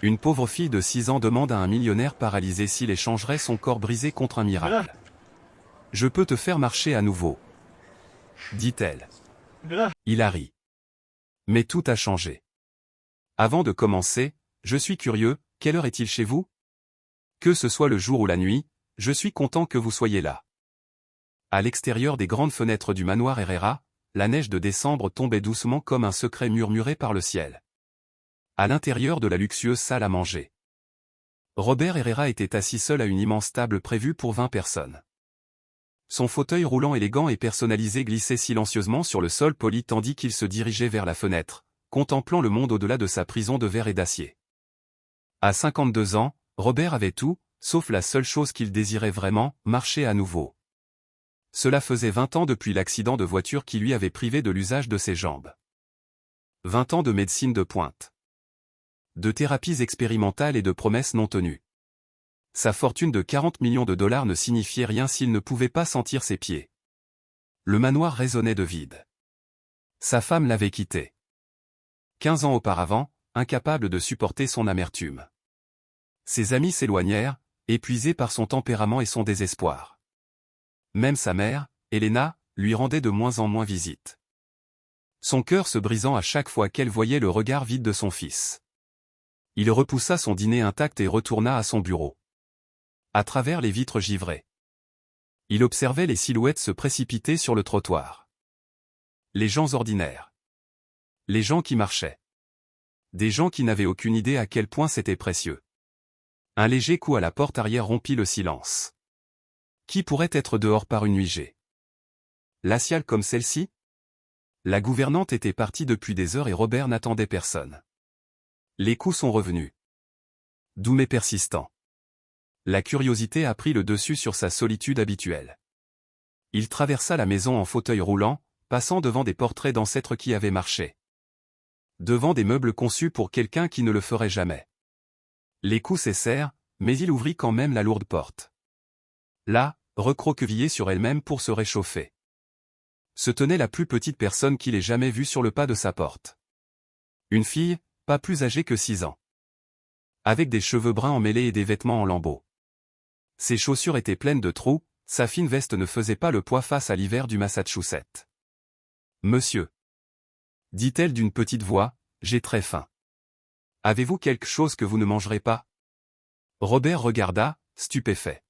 Une pauvre fille de 6 ans demande à un millionnaire paralysé s'il échangerait son corps brisé contre un miracle. « Je peux te faire marcher à nouveau, » dit-elle. Il a ri. Mais tout a changé. Avant de commencer, je suis curieux, quelle heure est-il chez vous? Que ce soit le jour ou la nuit, je suis content que vous soyez là. À l'extérieur des grandes fenêtres du manoir Herrera, la neige de décembre tombait doucement comme un secret murmuré par le ciel. À l'intérieur de la luxueuse salle à manger, Robert Herrera était assis seul à une immense table prévue pour 20 personnes. Son fauteuil roulant élégant et personnalisé glissait silencieusement sur le sol poli tandis qu'il se dirigeait vers la fenêtre, contemplant le monde au-delà de sa prison de verre et d'acier. À 52 ans, Robert avait tout, sauf la seule chose qu'il désirait vraiment, marcher à nouveau. Cela faisait 20 ans depuis l'accident de voiture qui lui avait privé de l'usage de ses jambes. 20 ans de médecine de pointe, de thérapies expérimentales et de promesses non tenues. Sa fortune de 40 millions de dollars ne signifiait rien s'il ne pouvait pas sentir ses pieds. Le manoir résonnait de vide. Sa femme l'avait quitté. 15 ans auparavant, incapable de supporter son amertume. Ses amis s'éloignèrent, épuisés par son tempérament et son désespoir. Même sa mère, Elena, lui rendait de moins en moins visite. Son cœur se brisant à chaque fois qu'elle voyait le regard vide de son fils. Il repoussa son dîner intact et retourna à son bureau. À travers les vitres givrées, il observait les silhouettes se précipiter sur le trottoir. Les gens ordinaires. Les gens qui marchaient. Des gens qui n'avaient aucune idée à quel point c'était précieux. Un léger coup à la porte arrière rompit le silence. Qui pourrait être dehors par une nuit glaciale comme celle-ci? La gouvernante était partie depuis des heures et Robert n'attendait personne. Les coups sont revenus. Doux mais persistants. La curiosité a pris le dessus sur sa solitude habituelle. Il traversa la maison en fauteuil roulant, passant devant des portraits d'ancêtres qui avaient marché. Devant des meubles conçus pour quelqu'un qui ne le ferait jamais. Les coups cessèrent, mais il ouvrit quand même la lourde porte. Là, recroquevillée sur elle-même pour se réchauffer, se tenait la plus petite personne qu'il ait jamais vue sur le pas de sa porte. Une fille, pas plus âgée que 6 ans. Avec des cheveux bruns emmêlés et des vêtements en lambeaux. Ses chaussures étaient pleines de trous, sa fine veste ne faisait pas le poids face à l'hiver du Massachusetts. « Monsieur, » dit-elle d'une petite voix, « j'ai très faim. Avez-vous quelque chose que vous ne mangerez pas ?» Robert regarda, stupéfait.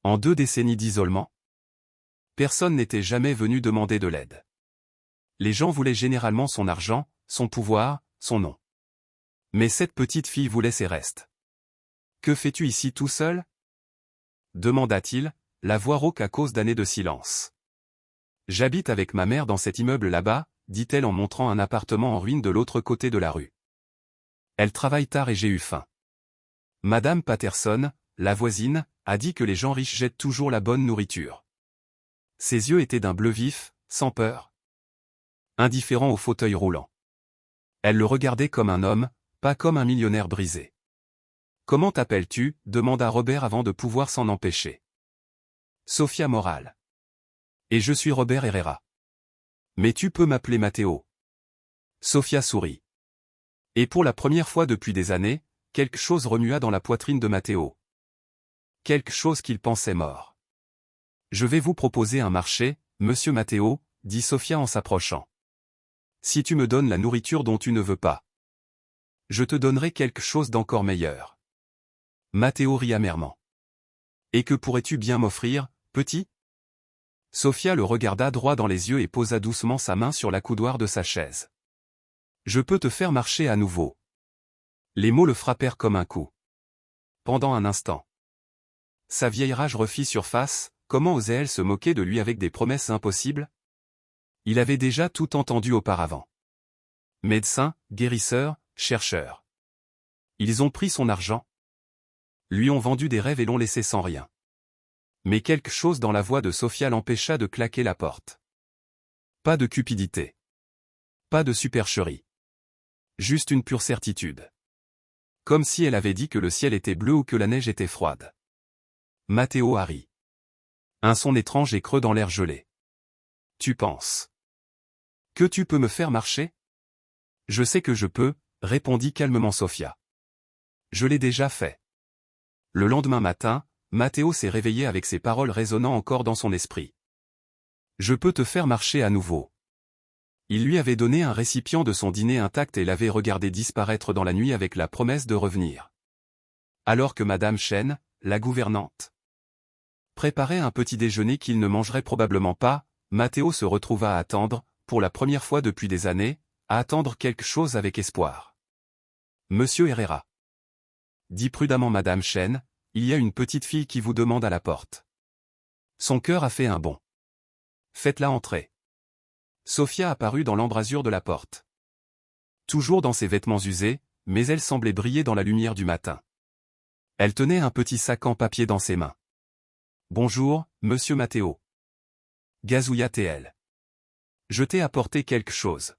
En 2 décennies d'isolement, personne n'était jamais venu demander de l'aide. Les gens voulaient généralement son argent, son pouvoir, son nom. Mais cette petite fille voulait ses restes. « Que fais-tu ici tout seul ?» demanda-t-il, la voix rauque à cause d'années de silence. « J'habite avec ma mère dans cet immeuble là-bas, » dit-elle en montrant un appartement en ruine de l'autre côté de la rue. « Elle travaille tard et j'ai eu faim. Madame Patterson, la voisine, a dit que les gens riches jettent toujours la bonne nourriture. » Ses yeux étaient d'un bleu vif, sans peur. Indifférent au fauteuil roulant. Elle le regardait comme un homme, pas comme un millionnaire brisé. « Comment t'appelles-tu » demanda Robert avant de pouvoir s'en empêcher. « Sophia Morale. Et je suis Robert Herrera. Mais tu peux m'appeler Matteo. » Sophia sourit. Et pour la première fois depuis des années, quelque chose remua dans la poitrine de Matteo. Quelque chose qu'il pensait mort. « Je vais vous proposer un marché, monsieur Matteo, » dit Sophia en s'approchant. « Si tu me donnes la nourriture dont tu ne veux pas, je te donnerai quelque chose d'encore meilleur. » Matteo rit amèrement. « Et que pourrais-tu bien m'offrir, petit ?» Sophia le regarda droit dans les yeux et posa doucement sa main sur l'accoudoir de sa chaise. « Je peux te faire marcher à nouveau. » Les mots le frappèrent comme un coup. Pendant un instant, sa vieille rage refit surface. Comment osait-elle se moquer de lui avec des promesses impossibles? Il avait déjà tout entendu auparavant. Médecin, guérisseur, chercheur. Ils ont pris son argent. Lui ont vendu des rêves et l'ont laissé sans rien. Mais quelque chose dans la voix de Sophia l'empêcha de claquer la porte. Pas de cupidité. Pas de supercherie. Juste une pure certitude. Comme si elle avait dit que le ciel était bleu ou que la neige était froide. Matteo a ri. Un son étrange et creux dans l'air gelé. « Tu penses que tu peux me faire marcher ?» « Je sais que je peux, » répondit calmement Sophia. Je l'ai déjà fait. Le lendemain matin, Matteo s'est réveillé avec ces paroles résonnant encore dans son esprit. Je peux te faire marcher à nouveau. Il lui avait donné un récipient de son dîner intact et l'avait regardé disparaître dans la nuit avec la promesse de revenir. Alors que Madame Chen, la gouvernante, préparait un petit déjeuner qu'il ne mangerait probablement pas, Matteo se retrouva à attendre, pour la première fois depuis des années, à attendre quelque chose avec espoir. Monsieur Herrera, dit prudemment Madame Chen, il y a une petite fille qui vous demande à la porte. Son cœur a fait un bond. Faites-la entrer. Sophia apparut dans l'embrasure de la porte. Toujours dans ses vêtements usés, mais elle semblait briller dans la lumière du matin. Elle tenait un petit sac en papier dans ses mains. Bonjour, monsieur Matteo. Gazouilla-t-elle. Je t'ai apporté quelque chose.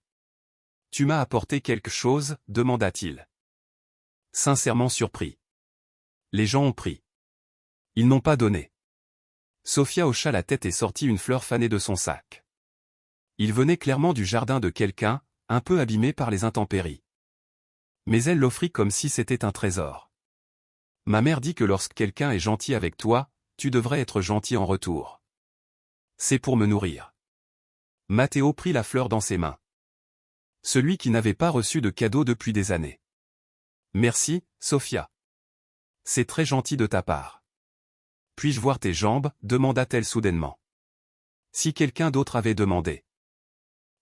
Tu m'as apporté quelque chose, demanda-t-il. Sincèrement surpris. Les gens ont pris. Ils n'ont pas donné. Sophia hocha la tête et sortit une fleur fanée de son sac. Il venait clairement du jardin de quelqu'un, un peu abîmé par les intempéries. Mais elle l'offrit comme si c'était un trésor. Ma mère dit que lorsque quelqu'un est gentil avec toi, tu devrais être gentil en retour. C'est pour me nourrir. Matteo prit la fleur dans ses mains. Celui qui n'avait pas reçu de cadeau depuis des années. Merci, Sophia. C'est très gentil de ta part. Puis-je voir tes jambes, demanda-t-elle soudainement. Si quelqu'un d'autre avait demandé.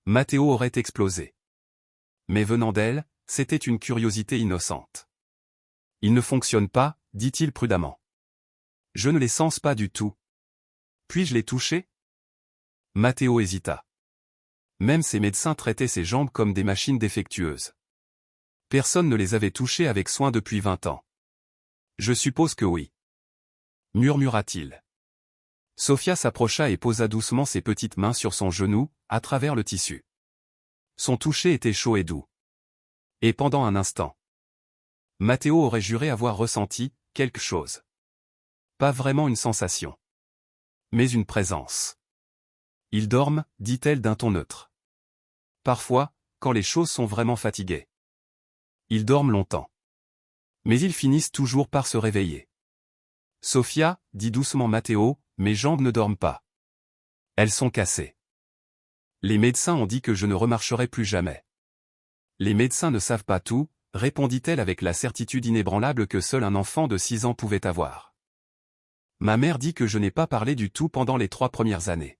Matteo aurait explosé. Mais venant d'elle, c'était une curiosité innocente. Il ne fonctionne pas, dit-il prudemment. Je ne les sens pas du tout. Puis-je les toucher? Matteo hésita. Même ses médecins traitaient ses jambes comme des machines défectueuses. Personne ne les avait touchées avec soin depuis 20 ans. Je suppose que oui. Murmura-t-il. Sophia s'approcha et posa doucement ses petites mains sur son genou, à travers le tissu. Son toucher était chaud et doux. Et pendant un instant, Matteo aurait juré avoir ressenti quelque chose. Pas vraiment une sensation. Mais une présence. Ils dorment, dit-elle d'un ton neutre. Parfois, quand les choses sont vraiment fatiguées. Ils dorment longtemps. Mais ils finissent toujours par se réveiller. Sophia, dit doucement Matteo, mes jambes ne dorment pas. Elles sont cassées. Les médecins ont dit que je ne remarcherai plus jamais. Les médecins ne savent pas tout, répondit-elle avec la certitude inébranlable que seul un enfant de 6 ans pouvait avoir. Ma mère dit que je n'ai pas parlé du tout pendant les 3 premières années.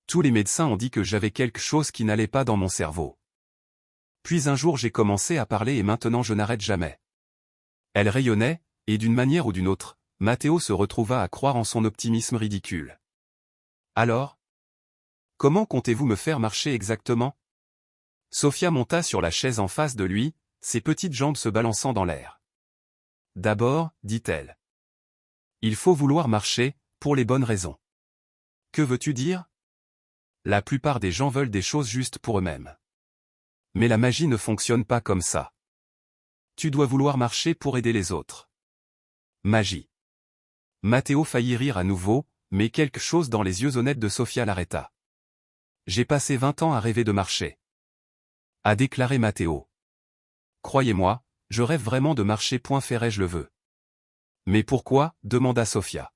Tous les médecins ont dit que j'avais quelque chose qui n'allait pas dans mon cerveau. Puis un jour j'ai commencé à parler et maintenant je n'arrête jamais. Elle rayonnait, et d'une manière ou d'une autre, Matteo se retrouva à croire en son optimisme ridicule. Alors? Comment comptez-vous me faire marcher exactement? Sophia monta sur la chaise en face de lui, ses petites jambes se balançant dans l'air. D'abord, dit-elle. Il faut vouloir marcher, pour les bonnes raisons. Que veux-tu dire? La plupart des gens veulent des choses justes pour eux-mêmes. Mais la magie ne fonctionne pas comme ça. Tu dois vouloir marcher pour aider les autres. Magie. Matteo faillit rire à nouveau, mais quelque chose dans les yeux honnêtes de Sophia l'arrêta. J'ai passé 20 ans à rêver de marcher. A déclaré Matteo. Croyez-moi, je rêve vraiment de marcher. Ferai-je le veux. Mais pourquoi? Demanda Sophia.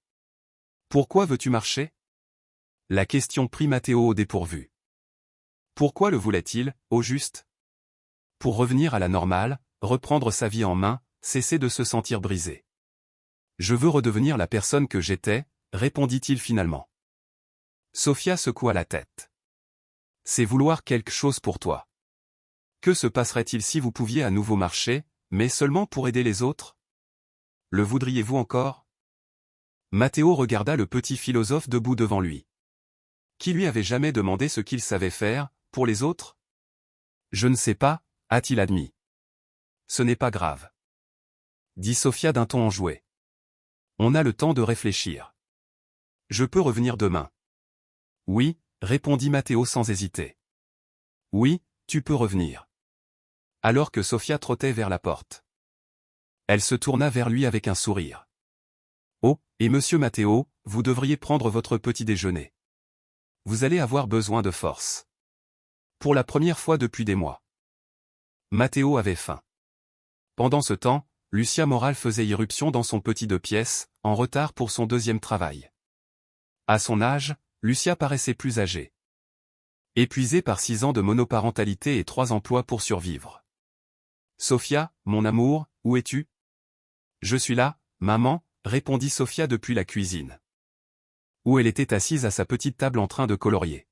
Pourquoi veux-tu marcher? La question prit Matteo au dépourvu. Pourquoi le voulait-il, au juste? Pour revenir à la normale, reprendre sa vie en main, cesser de se sentir brisé. Je veux redevenir la personne que j'étais, répondit-il finalement. Sophia secoua la tête. C'est vouloir quelque chose pour toi. Que se passerait-il si vous pouviez à nouveau marcher, mais seulement pour aider les autres? Le voudriez-vous encore? Matteo regarda le petit philosophe debout devant lui. Qui lui avait jamais demandé ce qu'il savait faire, pour les autres? Je ne sais pas, a-t-il admis. Ce n'est pas grave. Dit Sophia d'un ton enjoué. On a le temps de réfléchir. Je peux revenir demain. Oui, répondit Matteo sans hésiter. Oui, tu peux revenir. Alors que Sophia trottait vers la porte. Elle se tourna vers lui avec un sourire. Oh, et monsieur Matteo, vous devriez prendre votre petit déjeuner. Vous allez avoir besoin de force. Pour la première fois depuis des mois. Matteo avait faim. Pendant ce temps, Lucia Moral faisait irruption dans son petit 2 pièces, en retard pour son deuxième travail. À son âge, Lucia paraissait plus âgée. Épuisée par 6 ans de monoparentalité et 3 emplois pour survivre. « Sophia, mon amour, où es-tu ?»« Je suis là, maman », répondit Sophia depuis la cuisine, où elle était assise à sa petite table en train de colorier.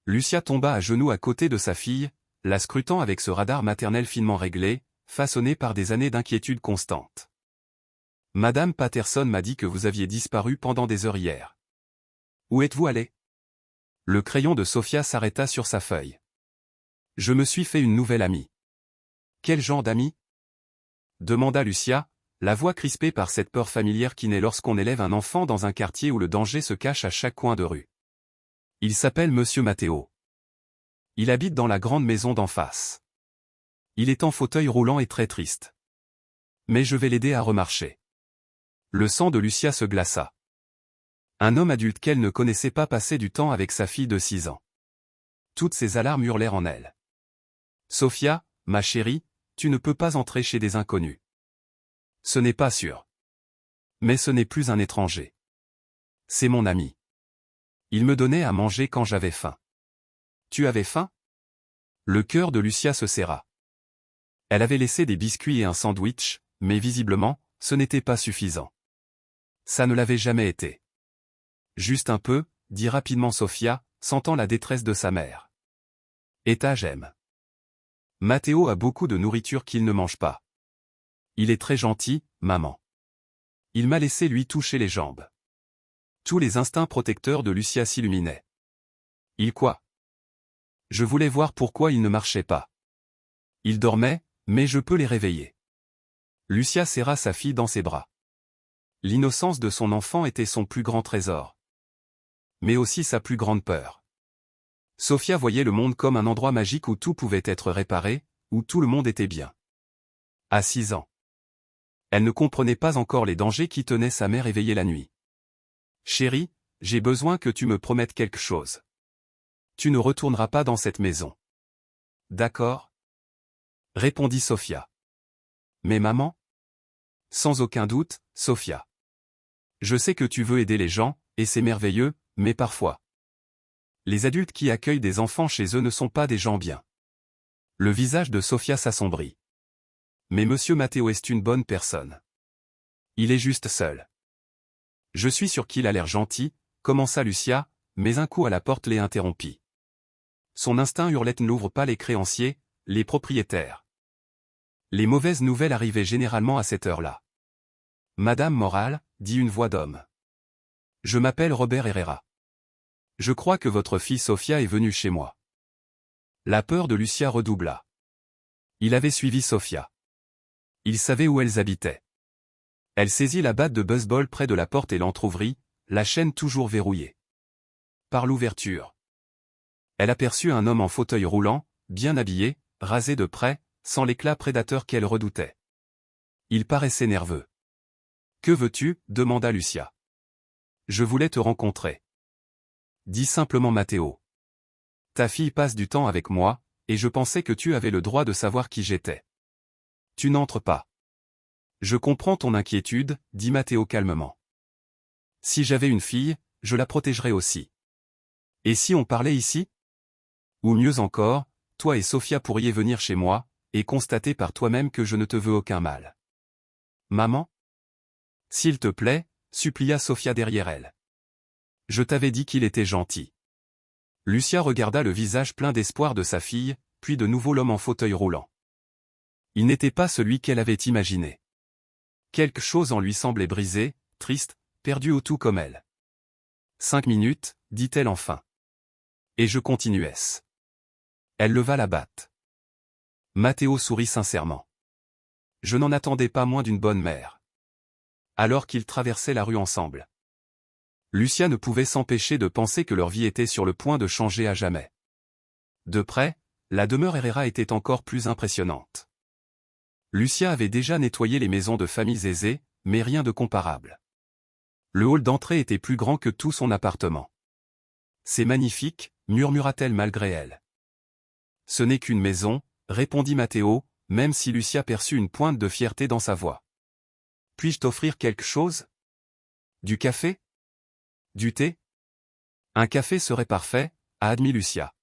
Lucia tomba à genoux à côté de sa fille, la scrutant avec ce radar maternel finement réglé, façonné par des années d'inquiétude constante. « Madame Patterson m'a dit que vous aviez disparu pendant des heures hier. Où êtes-vous allé ?» Le crayon de Sophia s'arrêta sur sa feuille. « Je me suis fait une nouvelle amie. »« Quel genre d'amie ?» demanda Lucia, la voix crispée par cette peur familière qui naît lorsqu'on élève un enfant dans un quartier où le danger se cache à chaque coin de rue. « Il s'appelle Monsieur Matteo. Il habite dans la grande maison d'en face. Il est en fauteuil roulant et très triste. Mais je vais l'aider à remarcher. » Le sang de Lucia se glaça. Un homme adulte qu'elle ne connaissait pas passait du temps avec sa fille de 6 ans. Toutes ses alarmes hurlèrent en elle. « Sophia, ma chérie, tu ne peux pas entrer chez des inconnus. Ce n'est pas sûr. Mais ce n'est plus un étranger. C'est mon ami. Il me donnait à manger quand j'avais faim. Tu avais faim ?» Le cœur de Lucia se serra. Elle avait laissé des biscuits et un sandwich, mais visiblement, ce n'était pas suffisant. Ça ne l'avait jamais été. « Juste un peu », dit rapidement Sophia, sentant la détresse de sa mère. « Eta j'aime. Matteo a beaucoup de nourriture qu'il ne mange pas. Il est très gentil, maman. Il m'a laissé lui toucher les jambes. » Tous les instincts protecteurs de Lucia s'illuminaient. « Il quoi ?» Je voulais voir pourquoi il ne marchait pas. Il dormait, mais je peux les réveiller. Lucia serra sa fille dans ses bras. L'innocence de son enfant était son plus grand trésor. Mais aussi sa plus grande peur. Sophia voyait le monde comme un endroit magique où tout pouvait être réparé, où tout le monde était bien. À 6 ans. Elle ne comprenait pas encore les dangers qui tenaient sa mère éveillée la nuit. « Chérie, j'ai besoin que tu me promettes quelque chose. Tu ne retourneras pas dans cette maison. »« D'accord ?» répondit Sophia. « Mais maman ?»« Sans aucun doute, Sophia. Je sais que tu veux aider les gens, et c'est merveilleux, mais parfois. Les adultes qui accueillent des enfants chez eux ne sont pas des gens bien. » Le visage de Sophia s'assombrit. « Mais Monsieur Matteo est une bonne personne. Il est juste seul. »« Je suis sûr qu'il a l'air gentil, » commença Lucia, mais un coup à la porte les interrompit. Son instinct hurlait n'ouvre pas les créanciers, les propriétaires. Les mauvaises nouvelles arrivaient généralement à cette heure-là. « Madame Moral, » dit une voix d'homme. « Je m'appelle Robert Herrera. Je crois que votre fille Sophia est venue chez moi. » La peur de Lucia redoubla. Il avait suivi Sophia. Il savait où elles habitaient. Elle saisit la batte de baseball près de la porte et l'entr'ouvrit, la chaîne toujours verrouillée. Par l'ouverture, elle aperçut un homme en fauteuil roulant, bien habillé, rasé de près, sans l'éclat prédateur qu'elle redoutait. Il paraissait nerveux. « Que veux-tu » demanda Lucia. « Je voulais te rencontrer. » Dis simplement Matteo. Ta fille passe du temps avec moi, et je pensais que tu avais le droit de savoir qui j'étais. Tu n'entres pas. Je comprends ton inquiétude, dit Matteo calmement. Si j'avais une fille, je la protégerais aussi. Et si on parlait ici? Ou mieux encore, toi et Sophia pourriez venir chez moi, et constater par toi-même que je ne te veux aucun mal. Maman? S'il te plaît, supplia Sophia derrière elle. Je t'avais dit qu'il était gentil. Lucia regarda le visage plein d'espoir de sa fille, puis de nouveau l'homme en fauteuil roulant. Il n'était pas celui qu'elle avait imaginé. Quelque chose en lui semblait brisé, triste, perdu au tout comme elle. 5 minutes, dit-elle enfin. Et je continuais. Elle leva la batte. Matteo sourit sincèrement. Je n'en attendais pas moins d'une bonne mère. Alors qu'ils traversaient la rue ensemble. Lucia ne pouvait s'empêcher de penser que leur vie était sur le point de changer à jamais. De près, la demeure Herrera était encore plus impressionnante. Lucia avait déjà nettoyé les maisons de familles aisées, mais rien de comparable. Le hall d'entrée était plus grand que tout son appartement. C'est magnifique, murmura-t-elle malgré elle. Ce n'est qu'une maison, répondit Matteo, même si Lucia perçut une pointe de fierté dans sa voix. « Puis-je t'offrir quelque chose? Du café? Du thé? » « Un café serait parfait, » a admis Lucia.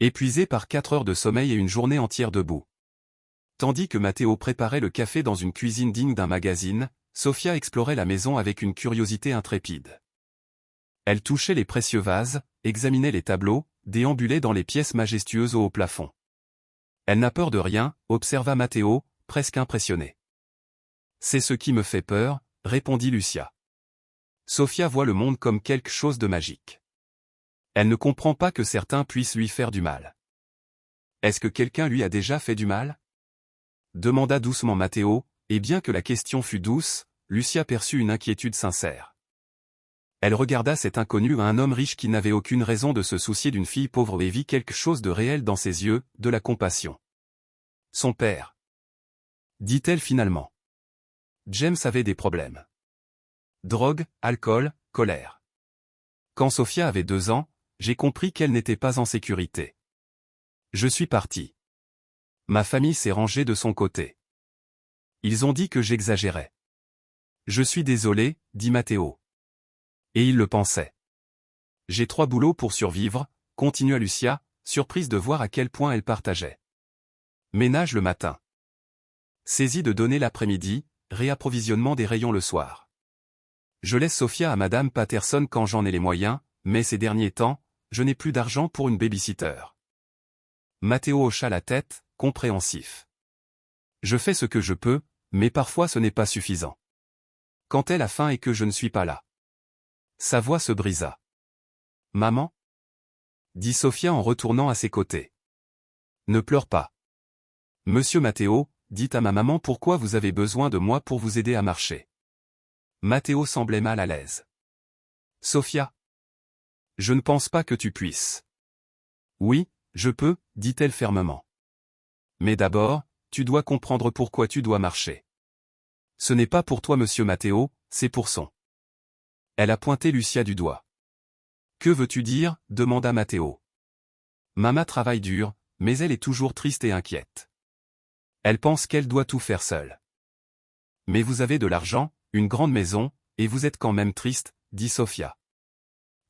Épuisée par 4 heures de sommeil et une journée entière debout. Tandis que Matteo préparait le café dans une cuisine digne d'un magazine, Sofia explorait la maison avec une curiosité intrépide. Elle touchait les précieux vases, examinait les tableaux, déambulait dans les pièces majestueuses au haut plafond. Elle n'a peur de rien, observa Matteo, presque impressionné. C'est ce qui me fait peur, répondit Lucia. Sofia voit le monde comme quelque chose de magique. Elle ne comprend pas que certains puissent lui faire du mal. Est-ce que quelqu'un lui a déjà fait du mal? Demanda doucement Matteo, et bien que la question fût douce, Lucia perçut une inquiétude sincère. Elle regarda cet inconnu à un homme riche qui n'avait aucune raison de se soucier d'une fille pauvre et vit quelque chose de réel dans ses yeux, de la compassion. Son père. Dit-elle finalement. James avait des problèmes. Drogue, alcool, colère. Quand Sofia avait 2 ans, j'ai compris qu'elle n'était pas en sécurité. Je suis parti. Ma famille s'est rangée de son côté. Ils ont dit que j'exagérais. Je suis désolé, dit Matteo. Et il le pensait. J'ai 3 boulots pour survivre, continua Lucia, surprise de voir à quel point elle partageait. Ménage le matin. Saisie de donner l'après-midi, réapprovisionnement des rayons le soir. Je laisse Sofia à Madame Patterson quand j'en ai les moyens, mais ces derniers temps, je n'ai plus d'argent pour une babysitter. Matteo hocha la tête, compréhensif. Je fais ce que je peux, mais parfois ce n'est pas suffisant. Quand elle a faim et que je ne suis pas là. Sa voix se brisa. Maman? Dit Sofia en retournant à ses côtés. Ne pleure pas. Monsieur Matteo, dites à ma maman pourquoi vous avez besoin de moi pour vous aider à marcher. Matteo semblait mal à l'aise. Sofia? Je ne pense pas que tu puisses. Oui, je peux, dit-elle fermement. Mais d'abord, tu dois comprendre pourquoi tu dois marcher. Ce n'est pas pour toi monsieur Matteo, c'est pour son. Elle a pointé Lucia du doigt. Que veux-tu dire? Demanda Matteo. Maman travaille dur, mais elle est toujours triste et inquiète. Elle pense qu'elle doit tout faire seule. Mais vous avez de l'argent, une grande maison, et vous êtes quand même triste, dit Sofia.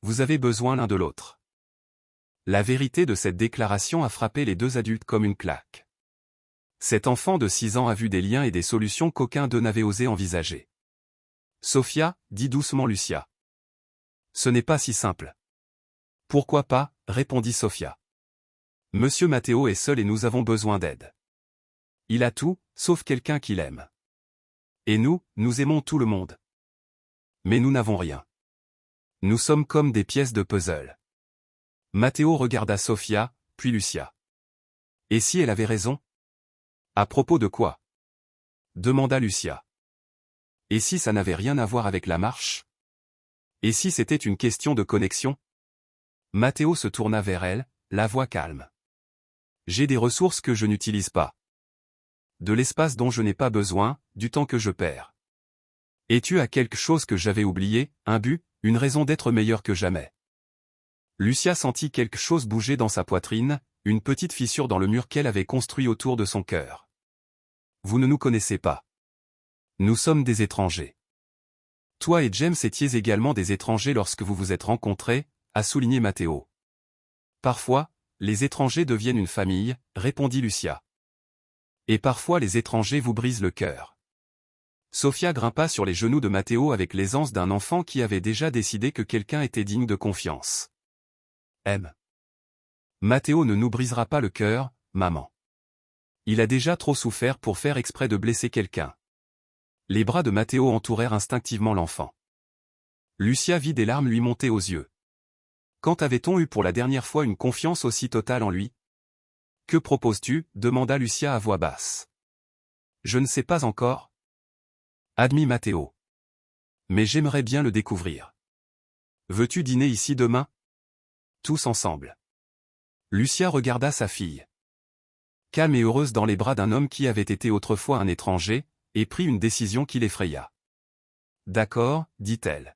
Vous avez besoin l'un de l'autre. La vérité de cette déclaration a frappé les 2 adultes comme une claque. Cet enfant de 6 ans a vu des liens et des solutions qu'aucun d'eux n'avait osé envisager. Sofia, dit doucement Lucia. Ce n'est pas si simple. Pourquoi pas, répondit Sofia. Monsieur Matteo est seul et nous avons besoin d'aide. Il a tout, sauf quelqu'un qu'il aime. Et nous aimons tout le monde. Mais nous n'avons rien. Nous sommes comme des pièces de puzzle. Matteo regarda Sofia, puis Lucia. Et si elle avait raison? À propos de quoi? Demanda Lucia. Et si ça n'avait rien à voir avec la marche? Et si c'était une question de connexion? Matteo se tourna vers elle, la voix calme. J'ai des ressources que je n'utilise pas. De l'espace dont je n'ai pas besoin, du temps que je perds. Et tu as quelque chose que j'avais oublié, un but, une raison d'être meilleur que jamais. Lucia sentit quelque chose bouger dans sa poitrine, une petite fissure dans le mur qu'elle avait construit autour de son cœur. Vous ne nous connaissez pas. Nous sommes des étrangers. Toi et James étiez également des étrangers lorsque vous vous êtes rencontrés, a souligné Matteo. Parfois, les étrangers deviennent une famille, répondit Lucia. Et parfois les étrangers vous brisent le cœur. Sofia grimpa sur les genoux de Matteo avec l'aisance d'un enfant qui avait déjà décidé que quelqu'un était digne de confiance. M. Matteo ne nous brisera pas le cœur, maman. Il a déjà trop souffert pour faire exprès de blesser quelqu'un. Les bras de Matteo entourèrent instinctivement l'enfant. Lucia vit des larmes lui monter aux yeux. Quand avait-on eu pour la dernière fois une confiance aussi totale en lui? Que proposes-tu? Demanda Lucia à voix basse. Je ne sais pas encore. Admit Matteo. Mais j'aimerais bien le découvrir. Veux-tu dîner ici demain? Tous ensemble. Lucia regarda sa fille. Calme et heureuse dans les bras d'un homme qui avait été autrefois un étranger, et prit une décision qui l'effraya. D'accord, dit-elle.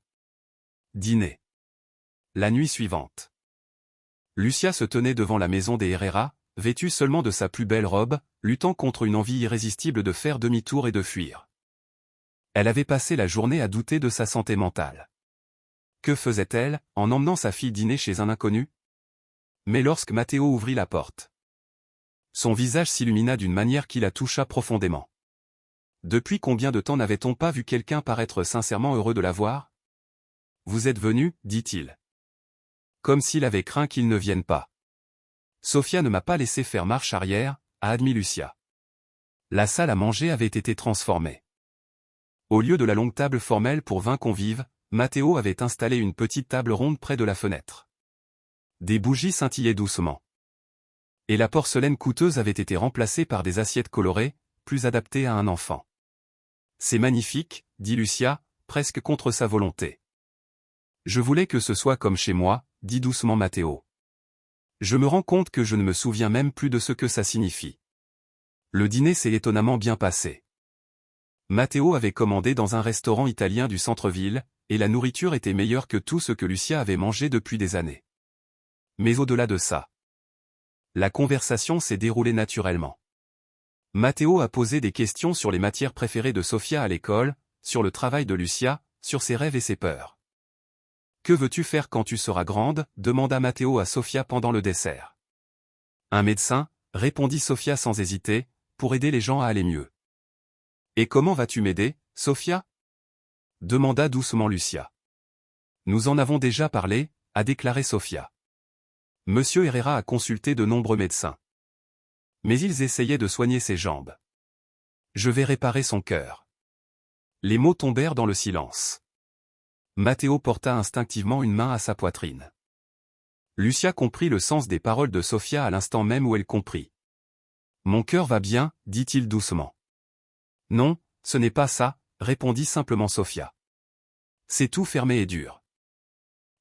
Dîner. La nuit suivante. Lucia se tenait devant la maison des Herrera, vêtue seulement de sa plus belle robe, luttant contre une envie irrésistible de faire demi-tour et de fuir. Elle avait passé la journée à douter de sa santé mentale. Que faisait-elle, en emmenant sa fille dîner chez un inconnu? Mais lorsque Matteo ouvrit la porte, son visage s'illumina d'une manière qui la toucha profondément. Depuis combien de temps n'avait-on pas vu quelqu'un paraître sincèrement heureux de la voir? Vous êtes venu, dit-il. Comme s'il avait craint qu'il ne vienne pas. Sofia ne m'a pas laissé faire marche arrière, a admis Lucia. La salle à manger avait été transformée. Au lieu de la longue table formelle pour 20 convives, Matteo avait installé une petite table ronde près de la fenêtre. Des bougies scintillaient doucement. Et la porcelaine coûteuse avait été remplacée par des assiettes colorées, plus adaptées à un enfant. C'est magnifique, dit Lucia, presque contre sa volonté. Je voulais que ce soit comme chez moi, dit doucement Matteo. Je me rends compte que je ne me souviens même plus de ce que ça signifie. Le dîner s'est étonnamment bien passé. Matteo avait commandé dans un restaurant italien du centre-ville, et la nourriture était meilleure que tout ce que Lucia avait mangé depuis des années. Mais au-delà de ça, la conversation s'est déroulée naturellement. Matteo a posé des questions sur les matières préférées de Sofia à l'école, sur le travail de Lucia, sur ses rêves et ses peurs. « Que veux-tu faire quand tu seras grande ?» demanda Matteo à Sofia pendant le dessert. « Un médecin » répondit Sofia sans hésiter, « pour aider les gens à aller mieux. » « Et comment vas-tu m'aider, Sofia ?» demanda doucement Lucia. « Nous en avons déjà parlé » a déclaré Sofia. Monsieur Herrera a consulté de nombreux médecins. Mais ils essayaient de soigner ses jambes. Je vais réparer son cœur. Les mots tombèrent dans le silence. Matteo porta instinctivement une main à sa poitrine. Lucia comprit le sens des paroles de Sofia à l'instant même où elle comprit. Mon cœur va bien, dit-il doucement. Non, ce n'est pas ça, répondit simplement Sofia. C'est tout fermé et dur.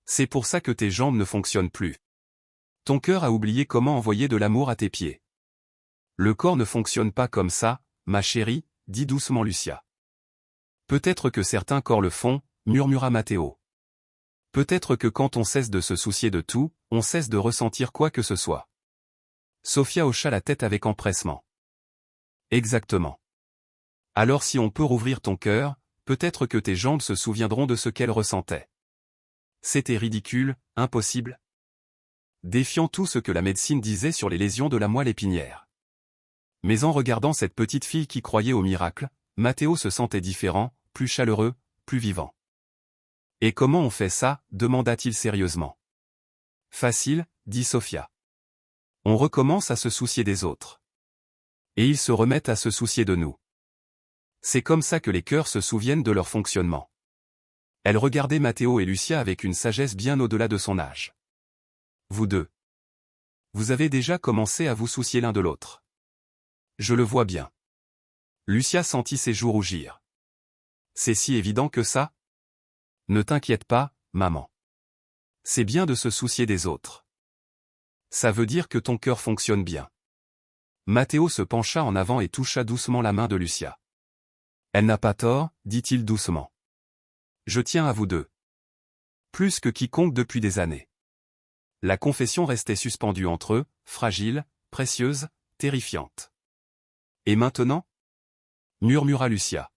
C'est pour ça que tes jambes ne fonctionnent plus. Ton cœur a oublié comment envoyer de l'amour à tes pieds. Le corps ne fonctionne pas comme ça, ma chérie, dit doucement Lucia. Peut-être que certains corps le font, murmura Matteo. Peut-être que quand on cesse de se soucier de tout, on cesse de ressentir quoi que ce soit. Sofia hocha la tête avec empressement. Exactement. Alors si on peut rouvrir ton cœur, peut-être que tes jambes se souviendront de ce qu'elles ressentaient. C'était ridicule, impossible. Défiant tout ce que la médecine disait sur les lésions de la moelle épinière. Mais en regardant cette petite fille qui croyait au miracle, Matteo se sentait différent, plus chaleureux, plus vivant. « Et comment on fait ça ?» demanda-t-il sérieusement. « Facile, dit Sofia. On recommence à se soucier des autres. Et ils se remettent à se soucier de nous. C'est comme ça que les cœurs se souviennent de leur fonctionnement. » Elle regardait Matteo et Lucia avec une sagesse bien au-delà de son âge. « Vous deux. Vous avez déjà commencé à vous soucier l'un de l'autre. Je le vois bien. » Lucia sentit ses joues rougir. « C'est si évident que ça ? Ne t'inquiète pas, maman. C'est bien de se soucier des autres. Ça veut dire que ton cœur fonctionne bien. » Matteo se pencha en avant et toucha doucement la main de Lucia. « Elle n'a pas tort, dit-il doucement. Je tiens à vous deux. Plus que quiconque depuis des années. » La confession restait suspendue entre eux, fragile, précieuse, terrifiante. « Et maintenant ?» murmura Lucia.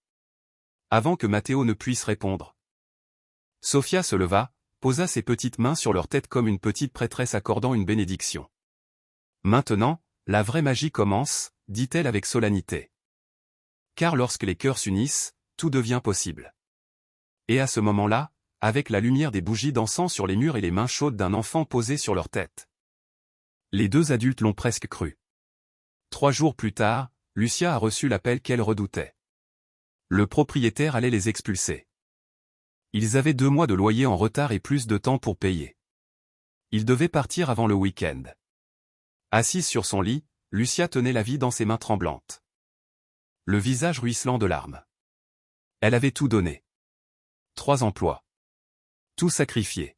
Avant que Matteo ne puisse répondre. Sofia se leva, posa ses petites mains sur leur tête comme une petite prêtresse accordant une bénédiction. « Maintenant, la vraie magie commence, dit-elle avec solennité. Car lorsque les cœurs s'unissent, tout devient possible. » Et à ce moment-là, avec la lumière des bougies d'encens sur les murs et les mains chaudes d'un enfant posées sur leur tête. Les deux adultes l'ont presque cru. 3 jours plus tard, Lucia a reçu l'appel qu'elle redoutait. Le propriétaire allait les expulser. Ils avaient 2 mois de loyer en retard et plus de temps pour payer. Ils devaient partir avant le week-end. Assise sur son lit, Lucia tenait la vie dans ses mains tremblantes. Le visage ruisselant de larmes. Elle avait tout donné. 3 emplois. Tout sacrifié.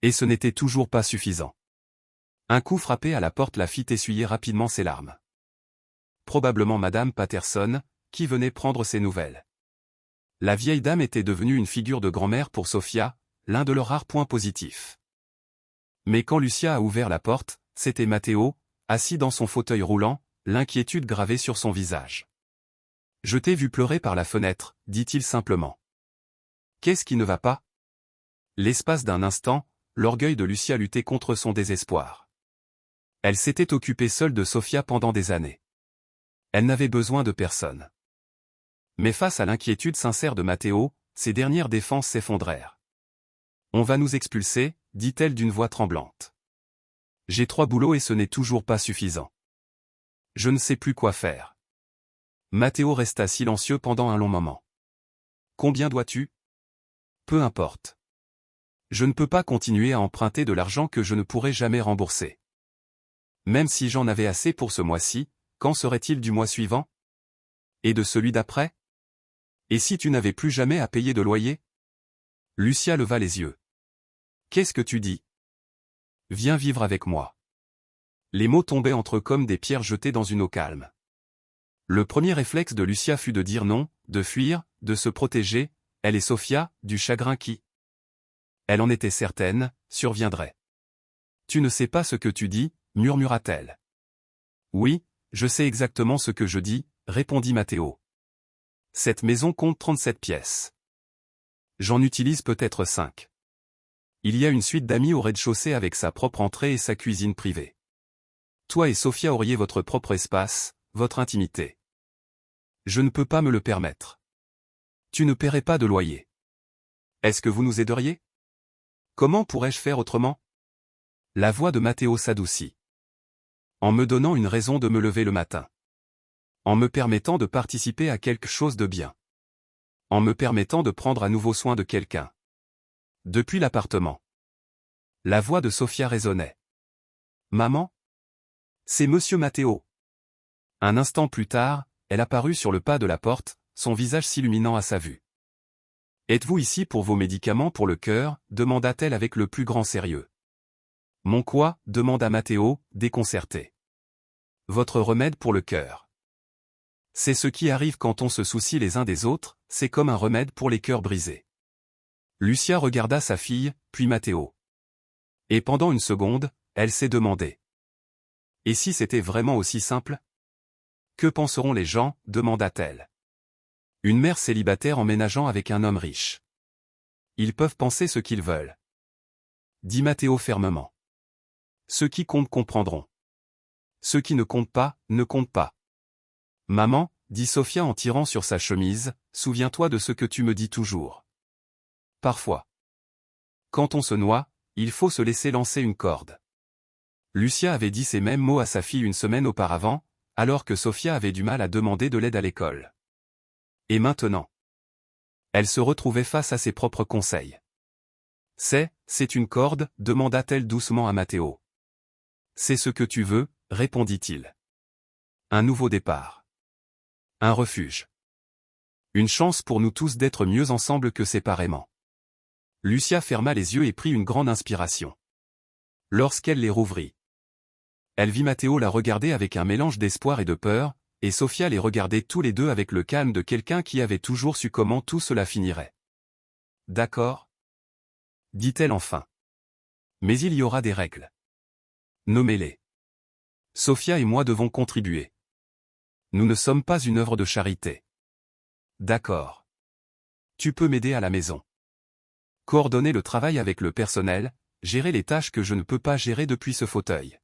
Et ce n'était toujours pas suffisant. Un coup frappé à la porte la fit essuyer rapidement ses larmes. Probablement Madame Patterson, qui venait prendre ses nouvelles. La vieille dame était devenue une figure de grand-mère pour Sofia, l'un de leurs rares points positifs. Mais quand Lucia a ouvert la porte, c'était Matteo, assis dans son fauteuil roulant, l'inquiétude gravée sur son visage. Je t'ai vu pleurer par la fenêtre, dit-il simplement. Qu'est-ce qui ne va pas? L'espace d'un instant, l'orgueil de Lucia luttait contre son désespoir. Elle s'était occupée seule de Sofia pendant des années. Elle n'avait besoin de personne. Mais face à l'inquiétude sincère de Matteo, ses dernières défenses s'effondrèrent. On va nous expulser, dit-elle d'une voix tremblante. J'ai 3 boulots et ce n'est toujours pas suffisant. Je ne sais plus quoi faire. Matteo resta silencieux pendant un long moment. Combien dois-tu? Peu importe. Je ne peux pas continuer à emprunter de l'argent que je ne pourrai jamais rembourser. Même si j'en avais assez pour ce mois-ci, qu'en serait-il du mois suivant? Et de celui d'après? Et si tu n'avais plus jamais à payer de loyer? Lucia leva les yeux. Qu'est-ce que tu dis? Viens vivre avec moi. Les mots tombaient entre eux comme des pierres jetées dans une eau calme. Le premier réflexe de Lucia fut de dire non, de fuir, de se protéger, elle et Sofia, du chagrin qui, elle en était certaine, surviendrait. Tu ne sais pas ce que tu dis, murmura-t-elle. Oui, je sais exactement ce que je dis, répondit Matteo. Cette maison compte 37 pièces. J'en utilise peut-être 5. Il y a une suite d'amis au rez-de-chaussée avec sa propre entrée et sa cuisine privée. Toi et Sofia auriez votre propre espace, votre intimité. Je ne peux pas me le permettre. Tu ne paierais pas de loyer. Est-ce que vous nous aideriez? Comment pourrais-je faire autrement? La voix de Matteo s'adoucit. En me donnant une raison de me lever le matin. En me permettant de participer à quelque chose de bien. En me permettant de prendre à nouveau soin de quelqu'un. Depuis l'appartement. La voix de Sofia résonnait. Maman? C'est Monsieur Matteo. Un instant plus tard, elle apparut sur le pas de la porte, son visage s'illuminant à sa vue. Êtes-vous ici pour vos médicaments pour le cœur? Demanda-t-elle avec le plus grand sérieux. Mon quoi? Demanda Matteo, déconcerté. Votre remède pour le cœur. C'est ce qui arrive quand on se soucie les uns des autres, c'est comme un remède pour les cœurs brisés. Lucia regarda sa fille, puis Matteo. Et pendant une seconde, elle s'est demandé. Et si c'était vraiment aussi simple? Que penseront les gens? Demanda-t-elle. Une mère célibataire emménageant avec un homme riche. Ils peuvent penser ce qu'ils veulent. Dit Matteo fermement. Ceux qui comptent comprendront. Ceux qui ne comptent pas, ne comptent pas. Maman, dit Sofia en tirant sur sa chemise, souviens-toi de ce que tu me dis toujours. Parfois. Quand on se noie, il faut se laisser lancer une corde. Lucia avait dit ces mêmes mots à sa fille une semaine auparavant, alors que Sofia avait du mal à demander de l'aide à l'école. Et maintenant? Elle se retrouvait face à ses propres conseils. C'est une corde? Demanda-t-elle doucement à Matteo. C'est ce que tu veux, répondit-il. Un nouveau départ. Un refuge. Une chance pour nous tous d'être mieux ensemble que séparément. Lucia ferma les yeux et prit une grande inspiration. Lorsqu'elle les rouvrit, elle vit Matteo la regarder avec un mélange d'espoir et de peur, et Sofia les regardait tous les deux avec le calme de quelqu'un qui avait toujours su comment tout cela finirait. D'accord? Dit-elle enfin. Mais il y aura des règles. Nommez-les. Sofia et moi devons contribuer. Nous ne sommes pas une œuvre de charité. D'accord. Tu peux m'aider à la maison. Coordonner le travail avec le personnel, gérer les tâches que je ne peux pas gérer depuis ce fauteuil.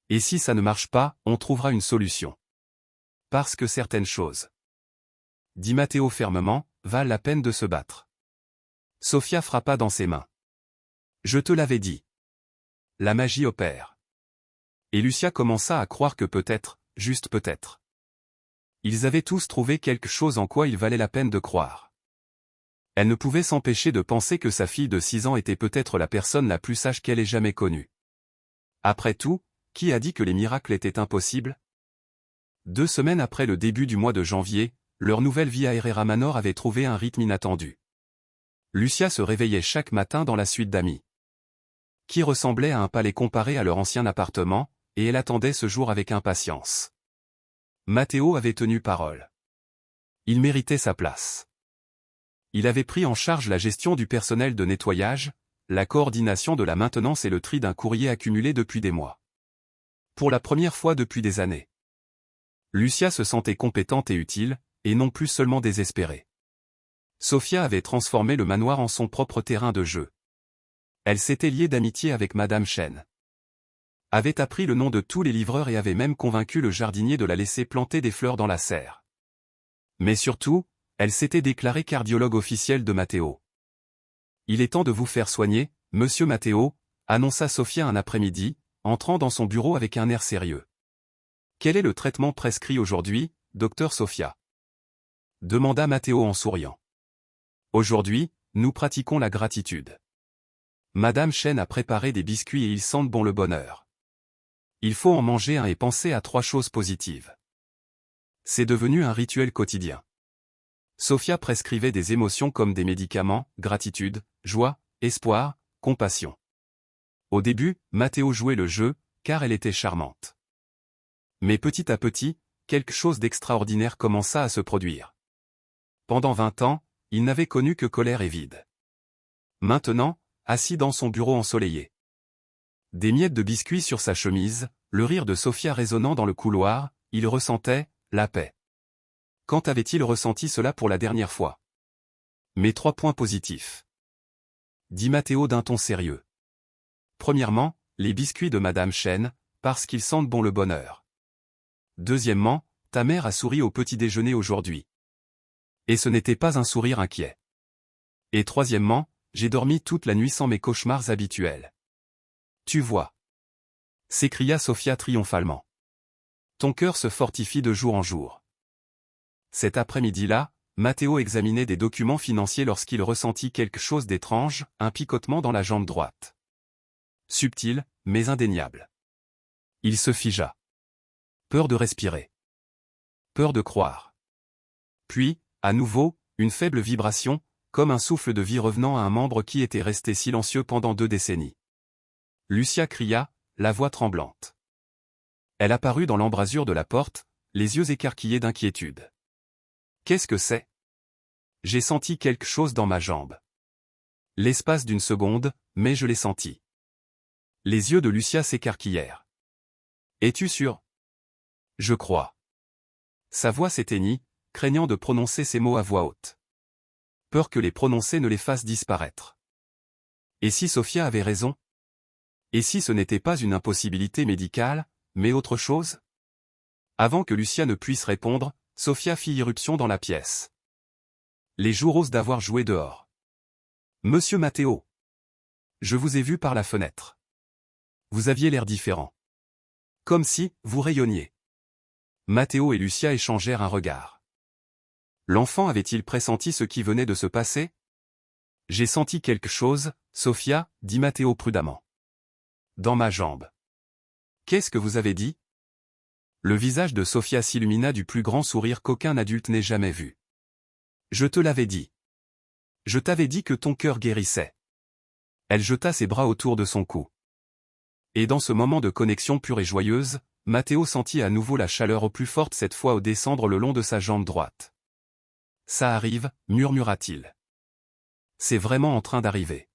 Et si ça ne marche pas, on trouvera une solution. Parce que certaines choses, dit Matteo fermement, valent la peine de se battre. Sofia frappa dans ses mains. Je te l'avais dit. La magie opère. Et Lucia commença à croire que peut-être, juste peut-être. Ils avaient tous trouvé quelque chose en quoi il valait la peine de croire. Elle ne pouvait s'empêcher de penser que sa fille de 6 ans était peut-être la personne la plus sage qu'elle ait jamais connue. Après tout, qui a dit que les miracles étaient impossibles? 2 semaines après le début du mois de janvier, leur nouvelle vie à Herrera Manor avait trouvé un rythme inattendu. Lucia se réveillait chaque matin dans la suite d'amis, qui ressemblait à un palais comparé à leur ancien appartement, et elle attendait ce jour avec impatience. Matteo avait tenu parole. Il méritait sa place. Il avait pris en charge la gestion du personnel de nettoyage, la coordination de la maintenance et le tri d'un courrier accumulé depuis des mois. Pour la première fois depuis des années. Lucia se sentait compétente et utile, et non plus seulement désespérée. Sofia avait transformé le manoir en son propre terrain de jeu. Elle s'était liée d'amitié avec Madame Chen. Avait appris le nom de tous les livreurs et avait même convaincu le jardinier de la laisser planter des fleurs dans la serre. Mais surtout, elle s'était déclarée cardiologue officielle de Matteo. Il est temps de vous faire soigner, monsieur Matteo, annonça Sofia un après-midi, entrant dans son bureau avec un air sérieux. Quel est le traitement prescrit aujourd'hui, docteur Sofia? Demanda Matteo en souriant. Aujourd'hui, nous pratiquons la gratitude. Madame Chen a préparé des biscuits et ils sentent bon le bonheur. Il faut en manger un et penser à 3 choses positives. C'est devenu un rituel quotidien. Sofia prescrivait des émotions comme des médicaments, gratitude, joie, espoir, compassion. Au début, Matteo jouait le jeu, car elle était charmante. Mais petit à petit, quelque chose d'extraordinaire commença à se produire. Pendant 20 ans, il n'avait connu que colère et vide. Maintenant, assis dans son bureau ensoleillé. Des miettes de biscuits sur sa chemise, le rire de Sofia résonnant dans le couloir, il ressentait la paix. Quand avait-il ressenti cela pour la dernière fois? Mes 3 points positifs. Dit Matteo d'un ton sérieux. Premièrement, les biscuits de Madame Chen, parce qu'ils sentent bon le bonheur. Deuxièmement, ta mère a souri au petit déjeuner aujourd'hui. Et ce n'était pas un sourire inquiet. Et troisièmement, j'ai dormi toute la nuit sans mes cauchemars habituels. Tu vois. S'écria Sofia triomphalement. Ton cœur se fortifie de jour en jour. Cet après-midi-là, Matteo examinait des documents financiers lorsqu'il ressentit quelque chose d'étrange, un picotement dans la jambe droite. Subtil, mais indéniable. Il se figea. Peur de respirer. Peur de croire. Puis, à nouveau, une faible vibration, comme un souffle de vie revenant à un membre qui était resté silencieux pendant 2 décennies. Lucia cria, la voix tremblante. Elle apparut dans l'embrasure de la porte, les yeux écarquillés d'inquiétude. Qu'est-ce que c'est? J'ai senti quelque chose dans ma jambe. L'espace d'une seconde, mais je l'ai senti. Les yeux de Lucia s'écarquillèrent. Es-tu sûr? Je crois. Sa voix s'éteignit, craignant de prononcer ces mots à voix haute. Peur que les prononcer ne les fasse disparaître. Et si Sofia avait raison? Et si ce n'était pas une impossibilité médicale, mais autre chose? Avant que Lucia ne puisse répondre, Sofia fit irruption dans la pièce. Les jours osent d'avoir joué dehors. Monsieur Matteo. Je vous ai vu par la fenêtre. Vous aviez l'air différent. Comme si, vous rayonniez. Matteo et Lucia échangèrent un regard. L'enfant avait-il pressenti ce qui venait de se passer? J'ai senti quelque chose, Sofia, dit Matteo prudemment. Dans ma jambe. Qu'est-ce que vous avez dit? Le visage de Sofia s'illumina du plus grand sourire qu'aucun adulte n'ait jamais vu. Je te l'avais dit. Je t'avais dit que ton cœur guérissait. Elle jeta ses bras autour de son cou. Et dans ce moment de connexion pure et joyeuse, Matteo sentit à nouveau la chaleur au plus forte cette fois au descendre le long de sa jambe droite. Ça arrive, murmura-t-il. C'est vraiment en train d'arriver.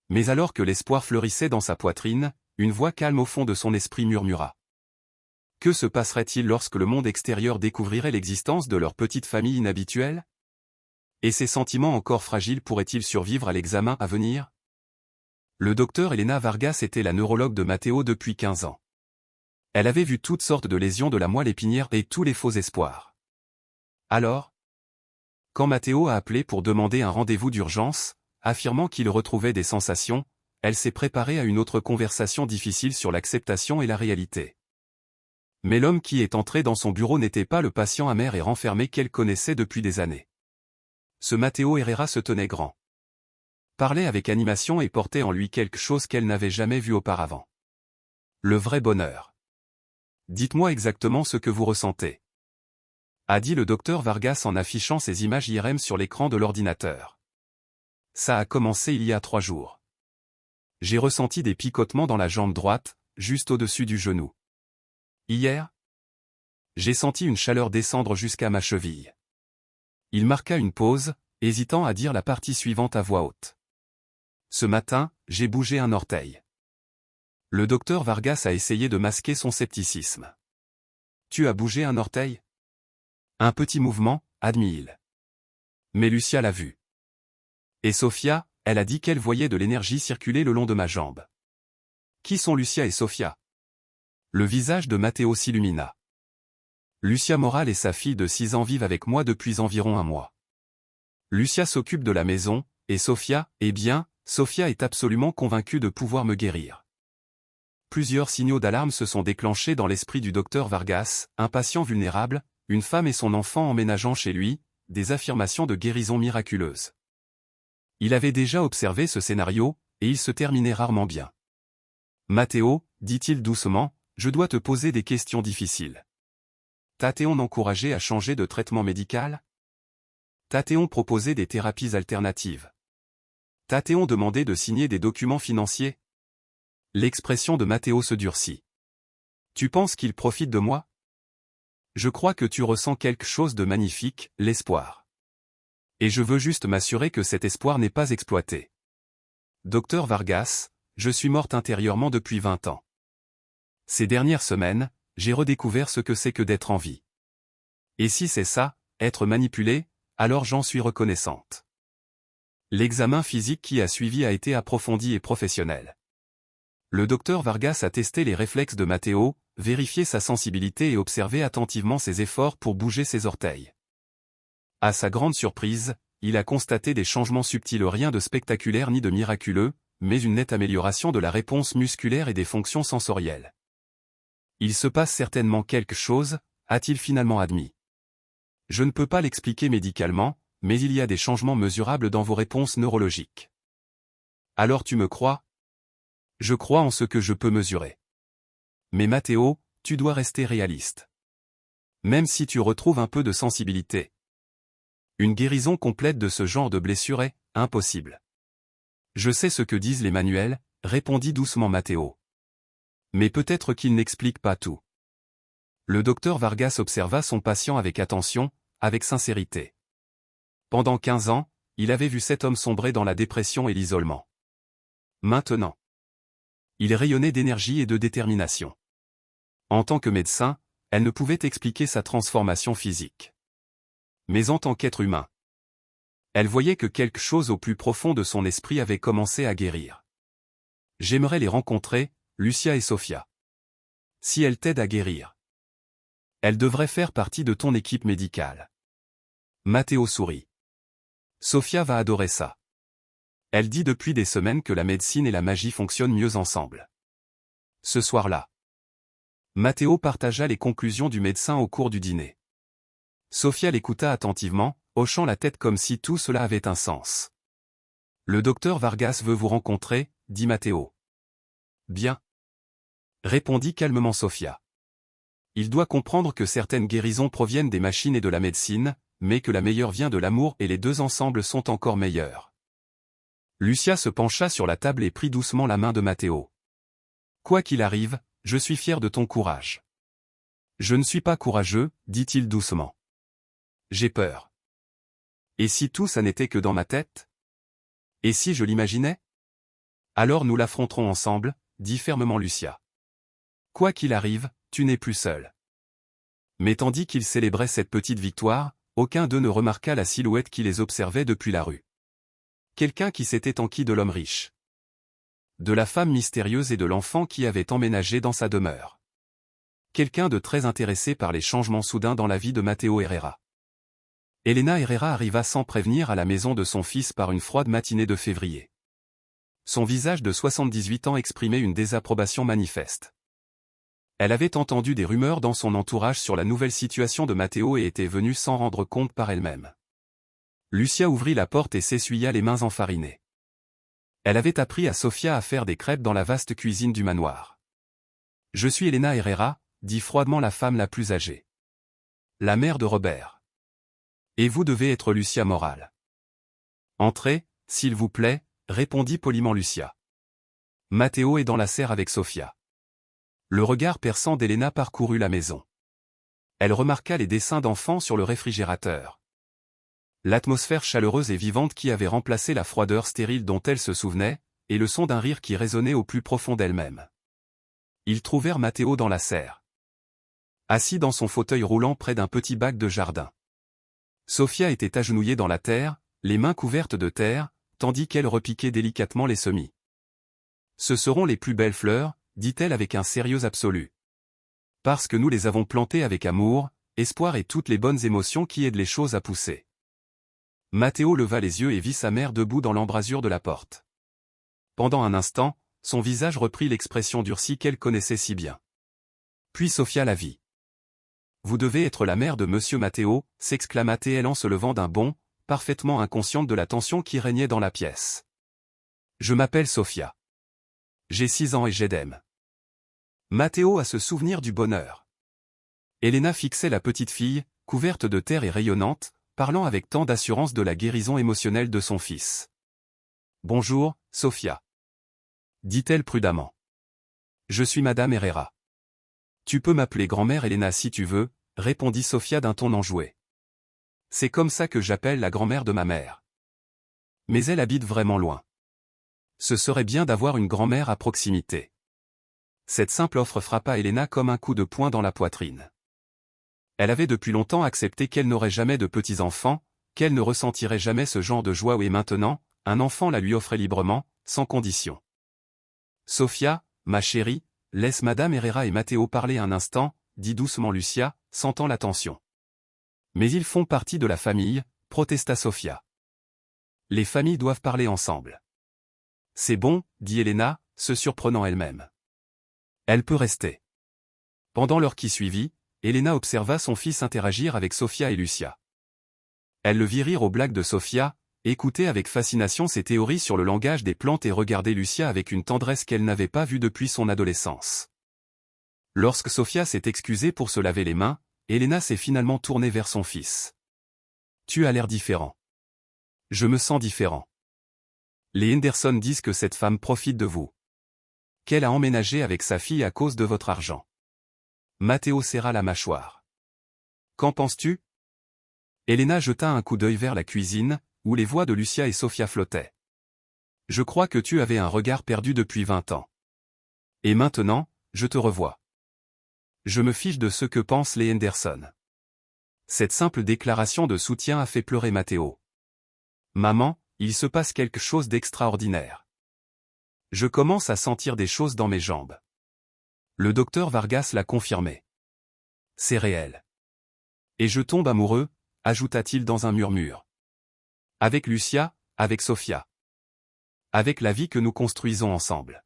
Mais alors que l'espoir fleurissait dans sa poitrine, une voix calme au fond de son esprit murmura. Que se passerait-il lorsque le monde extérieur découvrirait l'existence de leur petite famille inhabituelle? Et ses sentiments encore fragiles pourraient-ils survivre à l'examen à venir? Le docteur Elena Vargas était la neurologue de Matteo depuis 15 ans. Elle avait vu toutes sortes de lésions de la moelle épinière et tous les faux espoirs. Alors? Quand Matteo a appelé pour demander un rendez-vous d'urgence, affirmant qu'il retrouvait des sensations, elle s'est préparée à une autre conversation difficile sur l'acceptation et la réalité. Mais l'homme qui est entré dans son bureau n'était pas le patient amer et renfermé qu'elle connaissait depuis des années. Ce Matteo Herrera se tenait grand. Parlait avec animation et portait en lui quelque chose qu'elle n'avait jamais vu auparavant. Le vrai bonheur. Dites-moi exactement ce que vous ressentez. A dit le docteur Vargas en affichant ses images IRM sur l'écran de l'ordinateur. Ça a commencé il y a 3 jours. J'ai ressenti des picotements dans la jambe droite, juste au-dessus du genou. Hier, j'ai senti une chaleur descendre jusqu'à ma cheville. Il marqua une pause, hésitant à dire la partie suivante à voix haute. Ce matin, j'ai bougé un orteil. Le docteur Vargas a essayé de masquer son scepticisme. Tu as bougé un orteil? Un petit mouvement, admit-il. Mais Lucia l'a vu. Et Sophia, elle a dit qu'elle voyait de l'énergie circuler le long de ma jambe. Qui sont Lucia et Sophia? Le visage de Matteo s'illumina. Lucia Moral et sa fille de 6 ans vivent avec moi depuis environ un mois. Lucia s'occupe de la maison, et Sophia, eh bien, Sophia est absolument convaincue de pouvoir me guérir. Plusieurs signaux d'alarme se sont déclenchés dans l'esprit du docteur Vargas, un patient vulnérable, une femme et son enfant emménageant chez lui, des affirmations de guérison miraculeuse. Il avait déjà observé ce scénario, et il se terminait rarement bien. Matteo, dit-il doucement, je dois te poser des questions difficiles. T'a-t-on encouragé à changer de traitement médical? T'a-t-on proposé des thérapies alternatives? T'a-t-on demandé de signer des documents financiers? L'expression de Matteo se durcit. Tu penses qu'il profite de moi? Je crois que tu ressens quelque chose de magnifique, l'espoir. Et je veux juste m'assurer que cet espoir n'est pas exploité. Docteur Vargas, je suis morte intérieurement depuis 20 ans. Ces dernières semaines, j'ai redécouvert ce que c'est que d'être en vie. Et si c'est ça, être manipulé, alors j'en suis reconnaissante. L'examen physique qui a suivi a été approfondi et professionnel. Le docteur Vargas a testé les réflexes de Matteo, vérifié sa sensibilité et observé attentivement ses efforts pour bouger ses orteils. À sa grande surprise, il a constaté des changements subtils, rien de spectaculaire ni de miraculeux, mais une nette amélioration de la réponse musculaire et des fonctions sensorielles. Il se passe certainement quelque chose, a-t-il finalement admis. Je ne peux pas l'expliquer médicalement, mais il y a des changements mesurables dans vos réponses neurologiques. Alors tu me crois? Je crois en ce que je peux mesurer. Mais Matteo, tu dois rester réaliste. Même si tu retrouves un peu de sensibilité. Une guérison complète de ce genre de blessure est impossible. Je sais ce que disent les manuels, répondit doucement Matteo. Mais peut-être qu'ils n'expliquent pas tout. Le docteur Vargas observa son patient avec attention, avec sincérité. Pendant 15 ans, il avait vu cet homme sombrer dans la dépression et l'isolement. Maintenant, il rayonnait d'énergie et de détermination. En tant que médecin, elle ne pouvait expliquer sa transformation physique. Mais en tant qu'être humain, elle voyait que quelque chose au plus profond de son esprit avait commencé à guérir. J'aimerais les rencontrer, Lucia et Sophia. Si elles t'aident à guérir, elles devraient faire partie de ton équipe médicale. Matteo sourit. Sophia va adorer ça. Elle dit depuis des semaines que la médecine et la magie fonctionnent mieux ensemble. Ce soir-là, Matteo partagea les conclusions du médecin au cours du dîner. Sophia l'écouta attentivement, hochant la tête comme si tout cela avait un sens. Le docteur Vargas veut vous rencontrer, dit Matteo. Bien, répondit calmement Sophia. Il doit comprendre que certaines guérisons proviennent des machines et de la médecine, mais que la meilleure vient de l'amour et les deux ensemble sont encore meilleurs. Lucia se pencha sur la table et prit doucement la main de Matteo. Quoi qu'il arrive, je suis fier de ton courage. Je ne suis pas courageux, dit-il doucement. J'ai peur. Et si tout ça n'était que dans ma tête? Et si je l'imaginais? Alors nous l'affronterons ensemble, dit fermement Lucia. Quoi qu'il arrive, tu n'es plus seul. Mais tandis qu'ils célébraient cette petite victoire, aucun d'eux ne remarqua la silhouette qui les observait depuis la rue. Quelqu'un qui s'était enquis de l'homme riche. De la femme mystérieuse et de l'enfant qui avait emménagé dans sa demeure. Quelqu'un de très intéressé par les changements soudains dans la vie de Matteo Herrera. Elena Herrera arriva sans prévenir à la maison de son fils par une froide matinée de février. Son visage de 78 ans exprimait une désapprobation manifeste. Elle avait entendu des rumeurs dans son entourage sur la nouvelle situation de Matteo et était venue s'en rendre compte par elle-même. Lucia ouvrit la porte et s'essuya les mains enfarinées. Elle avait appris à Sophia à faire des crêpes dans la vaste cuisine du manoir. « Je suis Elena Herrera », dit froidement la femme la plus âgée. La mère de Robert. Et vous devez être Lucia Moral. Entrez, s'il vous plaît, répondit poliment Lucia. Matteo est dans la serre avec Sophia. Le regard perçant d'Elena parcourut la maison. Elle remarqua les dessins d'enfants sur le réfrigérateur. L'atmosphère chaleureuse et vivante qui avait remplacé la froideur stérile dont elle se souvenait, et le son d'un rire qui résonnait au plus profond d'elle-même. Ils trouvèrent Matteo dans la serre. assis dans son fauteuil roulant près d'un petit bac de jardin. Sophia était agenouillée dans la terre, les mains couvertes de terre, tandis qu'elle repiquait délicatement les semis. « Ce seront les plus belles fleurs, dit-elle avec un sérieux absolu. Parce que nous les avons plantées avec amour, espoir et toutes les bonnes émotions qui aident les choses à pousser. » Matteo leva les yeux et vit sa mère debout dans l'embrasure de la porte. Pendant un instant, son visage reprit l'expression durcie qu'elle connaissait si bien. Puis Sophia la vit. « Vous devez être la mère de Monsieur Matteo, s'exclama-t-elle en se levant d'un bond, parfaitement inconsciente de la tension qui régnait dans la pièce. « Je m'appelle Sophia. J'ai 6 ans et j'aime. » Matteo a ce souvenir du bonheur. Elena fixait la petite fille, couverte de terre et rayonnante, parlant avec tant d'assurance de la guérison émotionnelle de son fils. « Bonjour, Sophia. » dit-elle prudemment. « Je suis Madame Herrera. »« Tu peux m'appeler grand-mère Elena si tu veux, » répondit Sophia d'un ton enjoué. « C'est comme ça que j'appelle la grand-mère de ma mère. Mais elle habite vraiment loin. Ce serait bien d'avoir une grand-mère à proximité. » Cette simple offre frappa Elena comme un coup de poing dans la poitrine. Elle avait depuis longtemps accepté qu'elle n'aurait jamais de petits-enfants, qu'elle ne ressentirait jamais ce genre de joie et maintenant, un enfant la lui offrait librement, sans condition. « Sophia, ma chérie, laisse Madame Herrera et Matteo parler un instant, » dit doucement Lucia, sentant la tension. « Mais ils font partie de la famille, » protesta Sophia. « Les familles doivent parler ensemble. »« C'est bon, » dit Elena, se surprenant elle-même. « Elle peut rester. » Pendant l'heure qui suivit, Elena observa son fils interagir avec Sophia et Lucia. Elle le vit rire aux blagues de Sophia, écouter avec fascination ses théories sur le langage des plantes et regarder Lucia avec une tendresse qu'elle n'avait pas vue depuis son adolescence. Lorsque Sophia s'est excusée pour se laver les mains, Elena s'est finalement tournée vers son fils. « Tu as l'air différent. »« Je me sens différent. Les Henderson disent que cette femme profite de vous. Qu'elle a emménagé avec sa fille à cause de votre argent. » Matteo serra la mâchoire. « Qu'en penses-tu » Elena jeta un coup d'œil vers la cuisine, où les voix de Lucia et Sophia flottaient. « Je crois que tu avais un regard perdu depuis 20 ans. Et maintenant, je te revois. Je me fiche de ce que pensent les Henderson. » Cette simple déclaration de soutien a fait pleurer Matteo. « Maman, il se passe quelque chose d'extraordinaire. Je commence à sentir des choses dans mes jambes. » Le docteur Vargas l'a confirmé. « C'est réel. Et je tombe amoureux, » ajouta-t-il dans un murmure. « Avec Lucia, avec Sophia. Avec la vie que nous construisons ensemble.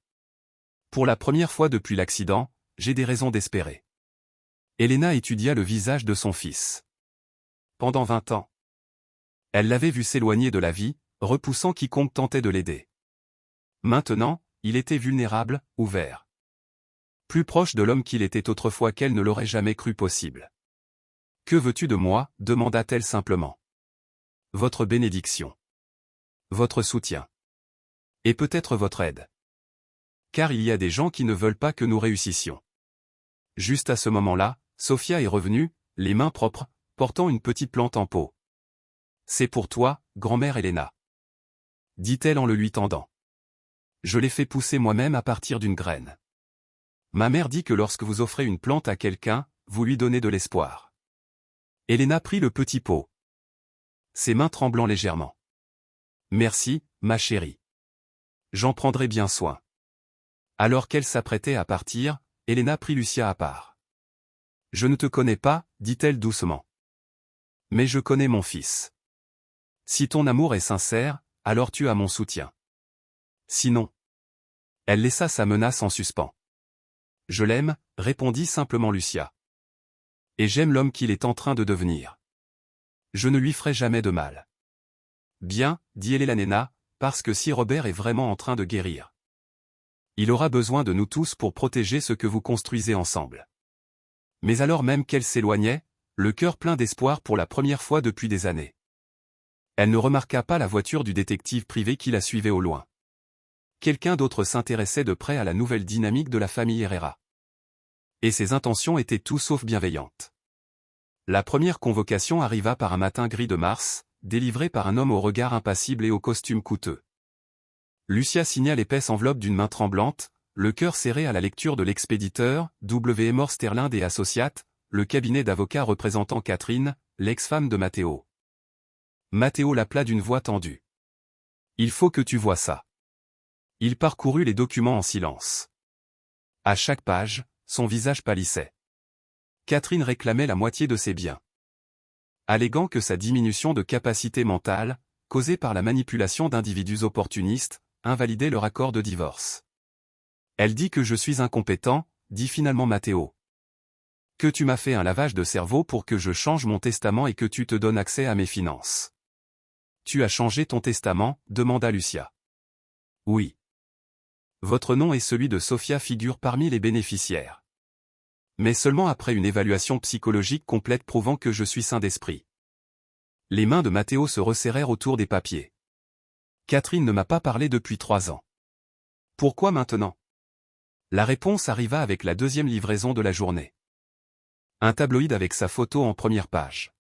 Pour la première fois depuis l'accident, j'ai des raisons d'espérer. » Elena étudia le visage de son fils. Pendant 20 ans. Elle l'avait vu s'éloigner de la vie, repoussant quiconque tentait de l'aider. Maintenant, il était vulnérable, ouvert. Plus proche de l'homme qu'il était autrefois qu'elle ne l'aurait jamais cru possible. « Que veux-tu de moi » demanda-t-elle simplement. « Votre bénédiction. Votre soutien. Et peut-être votre aide. Car il y a des gens qui ne veulent pas que nous réussissions. » Juste à ce moment-là, Sophia est revenue, les mains propres, portant une petite plante en pot. « C'est pour toi, grand-mère Elena. » dit-elle en le lui tendant. « Je l'ai fait pousser moi-même à partir d'une graine. Ma mère dit que lorsque vous offrez une plante à quelqu'un, vous lui donnez de l'espoir. » Elena prit le petit pot. Ses mains tremblant légèrement. « Merci, ma chérie. J'en prendrai bien soin. » Alors qu'elle s'apprêtait à partir, Elena prit Lucia à part. « Je ne te connais pas, dit-elle doucement. Mais je connais mon fils. Si ton amour est sincère, alors tu as mon soutien. Sinon. » Elle laissa sa menace en suspens. « Je l'aime, » répondit simplement Lucia. « Et j'aime l'homme qu'il est en train de devenir. Je ne lui ferai jamais de mal. » « Bien, » dit Elena, parce que si Robert est vraiment en train de guérir. Il aura besoin de nous tous pour protéger ce que vous construisez ensemble. Mais alors même qu'elle s'éloignait, le cœur plein d'espoir pour la première fois depuis des années. Elle ne remarqua pas la voiture du détective privé qui la suivait au loin. Quelqu'un d'autre s'intéressait de près à la nouvelle dynamique de la famille Herrera. Et ses intentions étaient tout sauf bienveillantes. La première convocation arriva par un matin gris de mars, délivrée par un homme au regard impassible et au costume coûteux. Lucia signa l'épaisse enveloppe d'une main tremblante, le cœur serré à la lecture de l'expéditeur, W. Mort Sterling et Associates, le cabinet d'avocats représentant Catherine, l'ex-femme de Matteo. Matteo l'appela d'une voix tendue. Il faut que tu vois ça. Il parcourut les documents en silence. À chaque page, son visage pâlissait. Catherine réclamait la moitié de ses biens. Alléguant que sa diminution de capacité mentale, causée par la manipulation d'individus opportunistes, invalidait leur accord de divorce. Elle dit que je suis incompétent, dit finalement Matteo. Que tu m'as fait un lavage de cerveau pour que je change mon testament et que tu te donnes accès à mes finances. Tu as changé ton testament, demanda Lucia. Oui. Votre nom et celui de Sofia figurent parmi les bénéficiaires. Mais seulement après une évaluation psychologique complète prouvant que je suis sain d'esprit. Les mains de Matteo se resserrèrent autour des papiers. Catherine ne m'a pas parlé depuis 3 ans. Pourquoi maintenant? La réponse arriva avec la deuxième livraison de la journée. Un tabloïd avec sa photo en première page.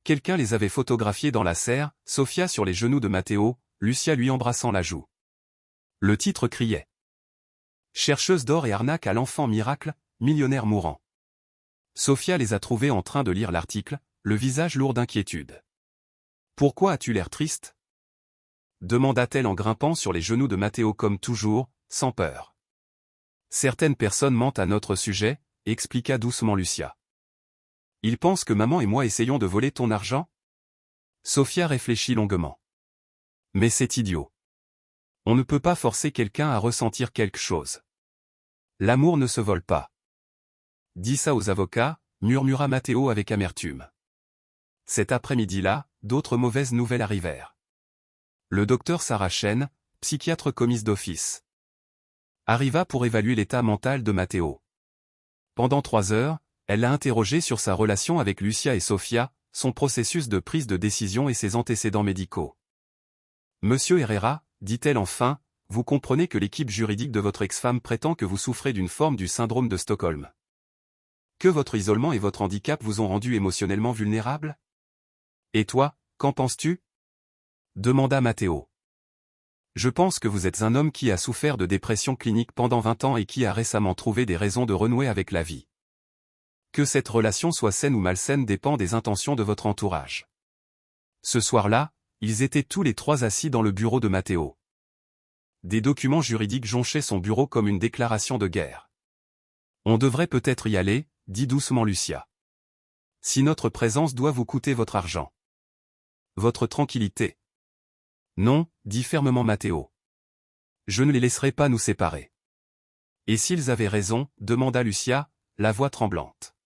Quelqu'un les avait photographiés dans la serre, Sofia sur les genoux de Matteo, Lucia lui embrassant la joue. Le titre criait. Chercheuse d'or et arnaque à l'enfant miracle, millionnaire mourant. Sofia les a trouvés en train de lire l'article, le visage lourd d'inquiétude. Pourquoi as-tu l'air triste? Demanda-t-elle en grimpant sur les genoux de Matteo comme toujours, sans peur. Certaines personnes mentent à notre sujet, expliqua doucement Lucia. Ils pensent que maman et moi essayons de voler ton argent? Sofia réfléchit longuement. Mais c'est idiot. On ne peut pas forcer quelqu'un à ressentir quelque chose. L'amour ne se vole pas. Dis ça aux avocats, murmura Matteo avec amertume. Cet après-midi-là, d'autres mauvaises nouvelles arrivèrent. Le docteur Sarah Chen, psychiatre commise d'office, arriva pour évaluer l'état mental de Matteo. Pendant 3 heures, elle l'a interrogé sur sa relation avec Lucia et Sofia, son processus de prise de décision et ses antécédents médicaux. Monsieur Herrera, dit-elle enfin, vous comprenez que l'équipe juridique de votre ex-femme prétend que vous souffrez d'une forme du syndrome de Stockholm. Que votre isolement et votre handicap vous ont rendu émotionnellement vulnérable? Et toi, qu'en penses-tu? Demanda Matteo. Je pense que vous êtes un homme qui a souffert de dépression clinique pendant 20 ans et qui a récemment trouvé des raisons de renouer avec la vie. Que cette relation soit saine ou malsaine dépend des intentions de votre entourage. Ce soir-là, ils étaient tous les 3 assis dans le bureau de Matteo. Des documents juridiques jonchaient son bureau comme une déclaration de guerre. On devrait peut-être y aller, dit doucement Lucia. Si notre présence doit vous coûter votre argent. Votre tranquillité. Non, dit fermement Matteo. Je ne les laisserai pas nous séparer. Et s'ils avaient raison, demanda Lucia, la voix tremblante.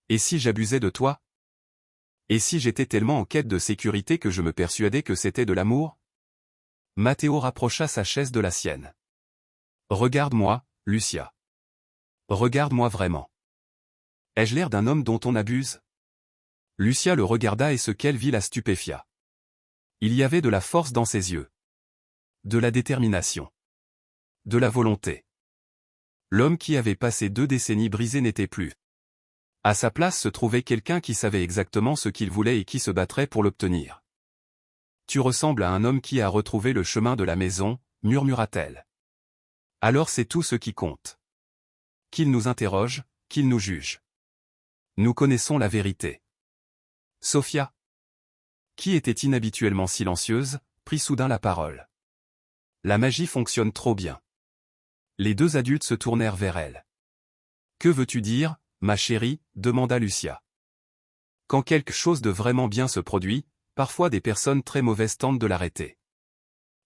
Et si j'abusais de toi? Et si j'étais tellement en quête de sécurité que je me persuadais que c'était de l'amour? Matteo rapprocha sa chaise de la sienne. Regarde-moi, Lucia. Regarde-moi vraiment. Ai-je l'air d'un homme dont on abuse? Lucia le regarda et ce qu'elle vit la stupéfia. Il y avait de la force dans ses yeux. De la détermination. De la volonté. L'homme qui avait passé 2 décennies brisé n'était plus. À sa place se trouvait quelqu'un qui savait exactement ce qu'il voulait et qui se battrait pour l'obtenir. Tu ressembles à un homme qui a retrouvé le chemin de la maison, murmura-t-elle. Alors c'est tout ce qui compte. Qu'il nous interroge, qu'il nous juge. Nous connaissons la vérité. Sofia, qui était inhabituellement silencieuse, prit soudain la parole. La magie fonctionne trop bien. Les 2 adultes se tournèrent vers elle. Que veux-tu dire, ma chérie, demanda Lucia. Quand quelque chose de vraiment bien se produit, parfois des personnes très mauvaises tentent de l'arrêter.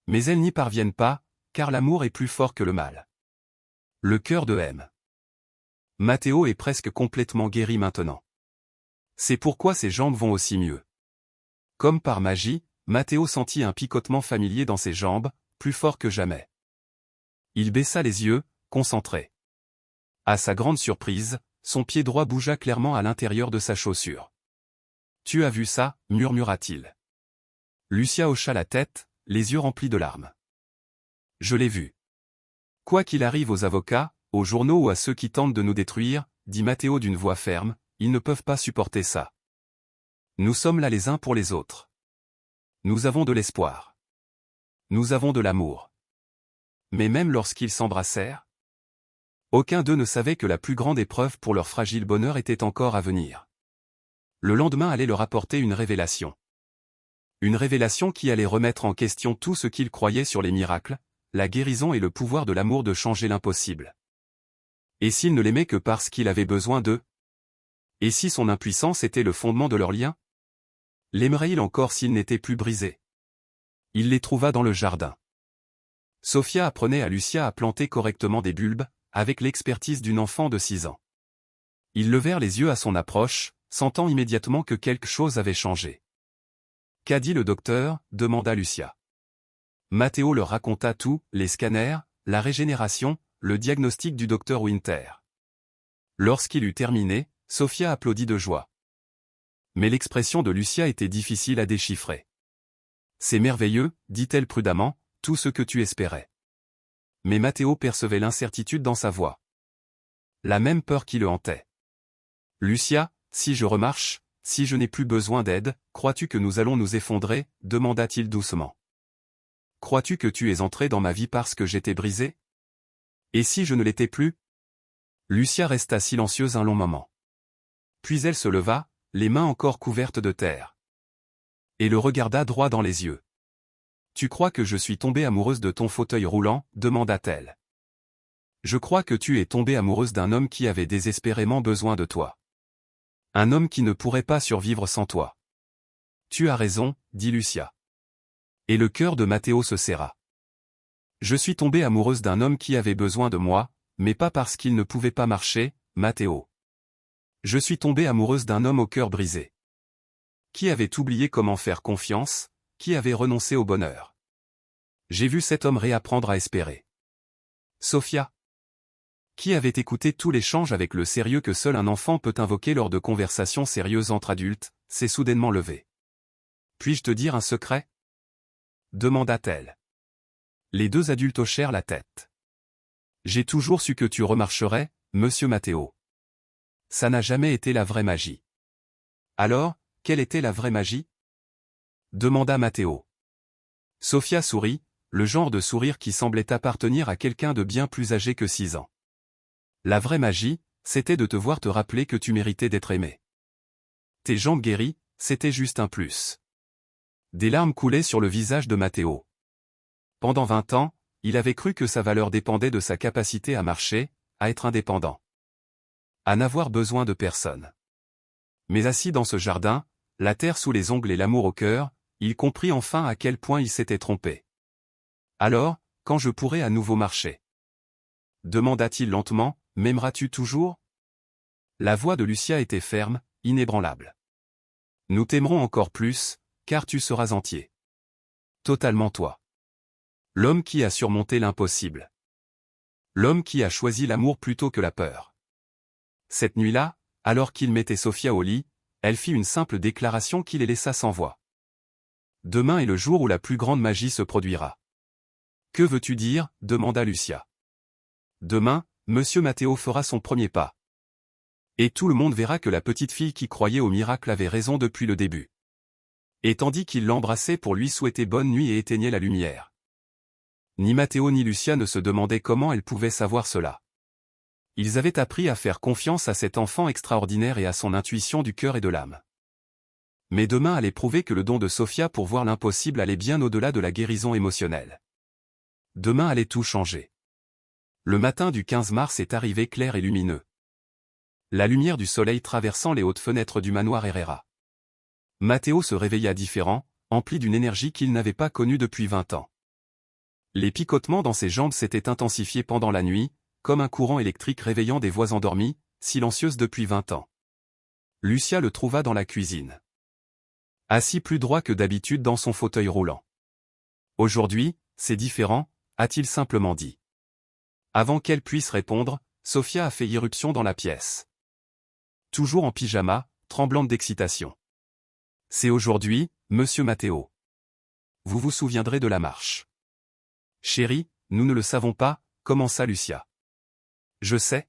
Mais elles n'y parviennent pas, car l'amour est plus fort que le mal. Le cœur de M. Matteo est presque complètement guéri maintenant. C'est pourquoi ses jambes vont aussi mieux. Comme par magie, Matteo sentit un picotement familier dans ses jambes, plus fort que jamais. Il baissa les yeux, concentré. À sa grande surprise, son pied droit bougea clairement à l'intérieur de sa chaussure. « Tu as vu ça » murmura-t-il. Lucia hocha la tête, les yeux remplis de larmes. « Je l'ai vu. » Quoi qu'il arrive aux avocats, aux journaux ou à ceux qui tentent de nous détruire, dit Matteo d'une voix ferme, ils ne peuvent pas supporter ça. Nous sommes là les uns pour les autres. Nous avons de l'espoir. Nous avons de l'amour. Mais même lorsqu'ils s'embrassèrent, Aucun d'eux ne savait que la plus grande épreuve pour leur fragile bonheur était encore à venir. Le lendemain allait leur apporter une révélation. Une révélation qui allait remettre en question tout ce qu'ils croyaient sur les miracles, la guérison et le pouvoir de l'amour de changer l'impossible. Et s'il ne l'aimait que parce qu'il avait besoin d'eux? Et si son impuissance était le fondement de leur lien? L'aimerait-il encore s'il n'était plus brisé? Il les trouva dans le jardin. Sophia apprenait à Lucia à planter correctement des bulbes, avec l'expertise d'une enfant de 6 ans. Ils levèrent les yeux à son approche, sentant immédiatement que quelque chose avait changé. « Qu'a dit le docteur » demanda Lucia. Matteo leur raconta tout, les scanners, la régénération, le diagnostic du docteur Winter. Lorsqu'il eut terminé, Sophia applaudit de joie. Mais l'expression de Lucia était difficile à déchiffrer. « C'est merveilleux, dit-elle prudemment, tout ce que tu espérais. » Mais Matteo percevait l'incertitude dans sa voix. La même peur qui le hantait. « Lucia, si je remarche, si je n'ai plus besoin d'aide, crois-tu que nous allons nous effondrer » demanda-t-il doucement. « Crois-tu que tu es entré dans ma vie parce que j'étais brisé? Et si je ne l'étais plus » Lucia resta silencieuse un long moment. Puis elle se leva, les mains encore couvertes de terre. Et le regarda droit dans les yeux. « Tu crois que je suis tombée amoureuse de ton fauteuil roulant » demanda-t-elle. « Je crois que tu es tombée amoureuse d'un homme qui avait désespérément besoin de toi. Un homme qui ne pourrait pas survivre sans toi. »« Tu as raison, » dit Lucia. Et le cœur de Matteo se serra. « Je suis tombée amoureuse d'un homme qui avait besoin de moi, mais pas parce qu'il ne pouvait pas marcher, Matteo. Je suis tombée amoureuse d'un homme au cœur brisé. Qui avait oublié comment faire confiance, qui avait renoncé au bonheur. J'ai vu cet homme réapprendre à espérer. Sophia. Qui avait écouté tout l'échange avec le sérieux que seul un enfant peut invoquer lors de conversations sérieuses entre adultes, s'est soudainement levé. « Puis-je te dire un secret » demanda-t-elle. Les deux adultes hochèrent la tête. « J'ai toujours su que tu remarcherais, monsieur Matteo. Ça n'a jamais été la vraie magie. » Alors, quelle était la vraie magie? Demanda Matteo. Sophia sourit, le genre de sourire qui semblait appartenir à quelqu'un de bien plus âgé que 6 ans. La vraie magie, c'était de te voir te rappeler que tu méritais d'être aimé. Tes jambes guéries, c'était juste un plus. Des larmes coulaient sur le visage de Matteo. Pendant 20 ans, il avait cru que sa valeur dépendait de sa capacité à marcher, à être indépendant. À n'avoir besoin de personne. Mais assis dans ce jardin, la terre sous les ongles et l'amour au cœur, il comprit enfin à quel point il s'était trompé. « Alors, quand je pourrai à nouveau marcher » demanda-t-il lentement, « m'aimeras-tu toujours » La voix de Lucia était ferme, inébranlable. « Nous t'aimerons encore plus, car tu seras entier. Totalement toi. L'homme qui a surmonté l'impossible. L'homme qui a choisi l'amour plutôt que la peur. » Cette nuit-là, alors qu'il mettait Sophia au lit, elle fit une simple déclaration qui les laissa sans voix. « Demain est le jour où la plus grande magie se produira. »« Que veux-tu dire » demanda Lucia. « Demain, monsieur Matteo fera son premier pas. Et tout le monde verra que la petite fille qui croyait au miracle avait raison depuis le début. » Et tandis qu'il l'embrassait pour lui souhaiter bonne nuit et éteignait la lumière. Ni Matteo ni Lucia ne se demandaient comment elle pouvait savoir cela. Ils avaient appris à faire confiance à cet enfant extraordinaire et à son intuition du cœur et de l'âme. Mais demain allait prouver que le don de Sophia pour voir l'impossible allait bien au-delà de la guérison émotionnelle. Demain allait tout changer. Le matin du 15 mars est arrivé clair et lumineux. La lumière du soleil traversant les hautes fenêtres du manoir Herrera. Matteo se réveilla différent, empli d'une énergie qu'il n'avait pas connue depuis 20 ans. Les picotements dans ses jambes s'étaient intensifiés pendant la nuit, comme un courant électrique réveillant des voix endormies, silencieuses depuis 20 ans. Lucia le trouva dans la cuisine. Assis plus droit que d'habitude dans son fauteuil roulant. « Aujourd'hui, c'est différent » a-t-il simplement dit. Avant qu'elle puisse répondre, Sophia a fait irruption dans la pièce. Toujours en pyjama, tremblante d'excitation. « C'est aujourd'hui, monsieur Matteo. Vous vous souviendrez de la marche. »« Chérie, nous ne le savons pas » commença Lucia. « Je sais. »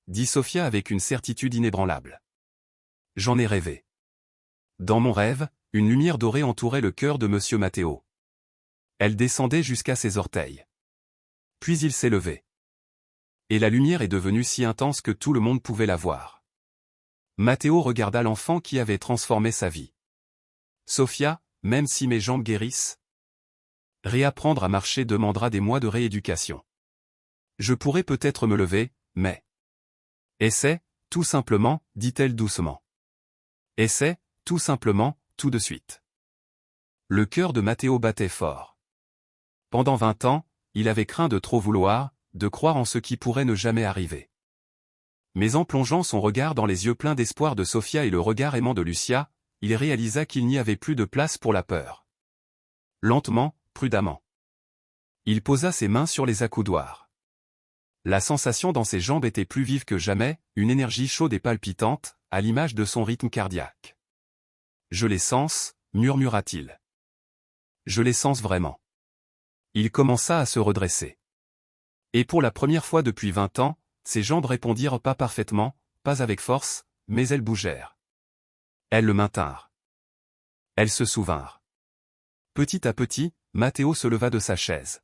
dit Sophia avec une certitude inébranlable. « J'en ai rêvé. Dans mon rêve, une lumière dorée entourait le cœur de monsieur Matteo. Elle descendait jusqu'à ses orteils. Puis il s'est levé. Et la lumière est devenue si intense que tout le monde pouvait la voir. Matteo regarda l'enfant qui avait transformé sa vie. Sofia, même si mes jambes guérissent, réapprendre à marcher demandera des mois de rééducation. Je pourrais peut-être me lever, mais... Essaie, tout simplement, dit-elle doucement. Essaie, tout simplement, tout de suite. Le cœur de Matteo battait fort. Pendant 20 ans, il avait craint de trop vouloir, de croire en ce qui pourrait ne jamais arriver. Mais en plongeant son regard dans les yeux pleins d'espoir de Sofia et le regard aimant de Lucia, il réalisa qu'il n'y avait plus de place pour la peur. Lentement, prudemment. Il posa ses mains sur les accoudoirs. La sensation dans ses jambes était plus vive que jamais, une énergie chaude et palpitante, à l'image de son rythme cardiaque. « Je les sens », murmura-t-il. « Je les sens vraiment. » Il commença à se redresser. Et pour la première fois depuis 20 ans, ses jambes répondirent pas parfaitement, pas avec force, mais elles bougèrent. Elles le maintinrent. Elles se souvinrent. Petit à petit, Matteo se leva de sa chaise.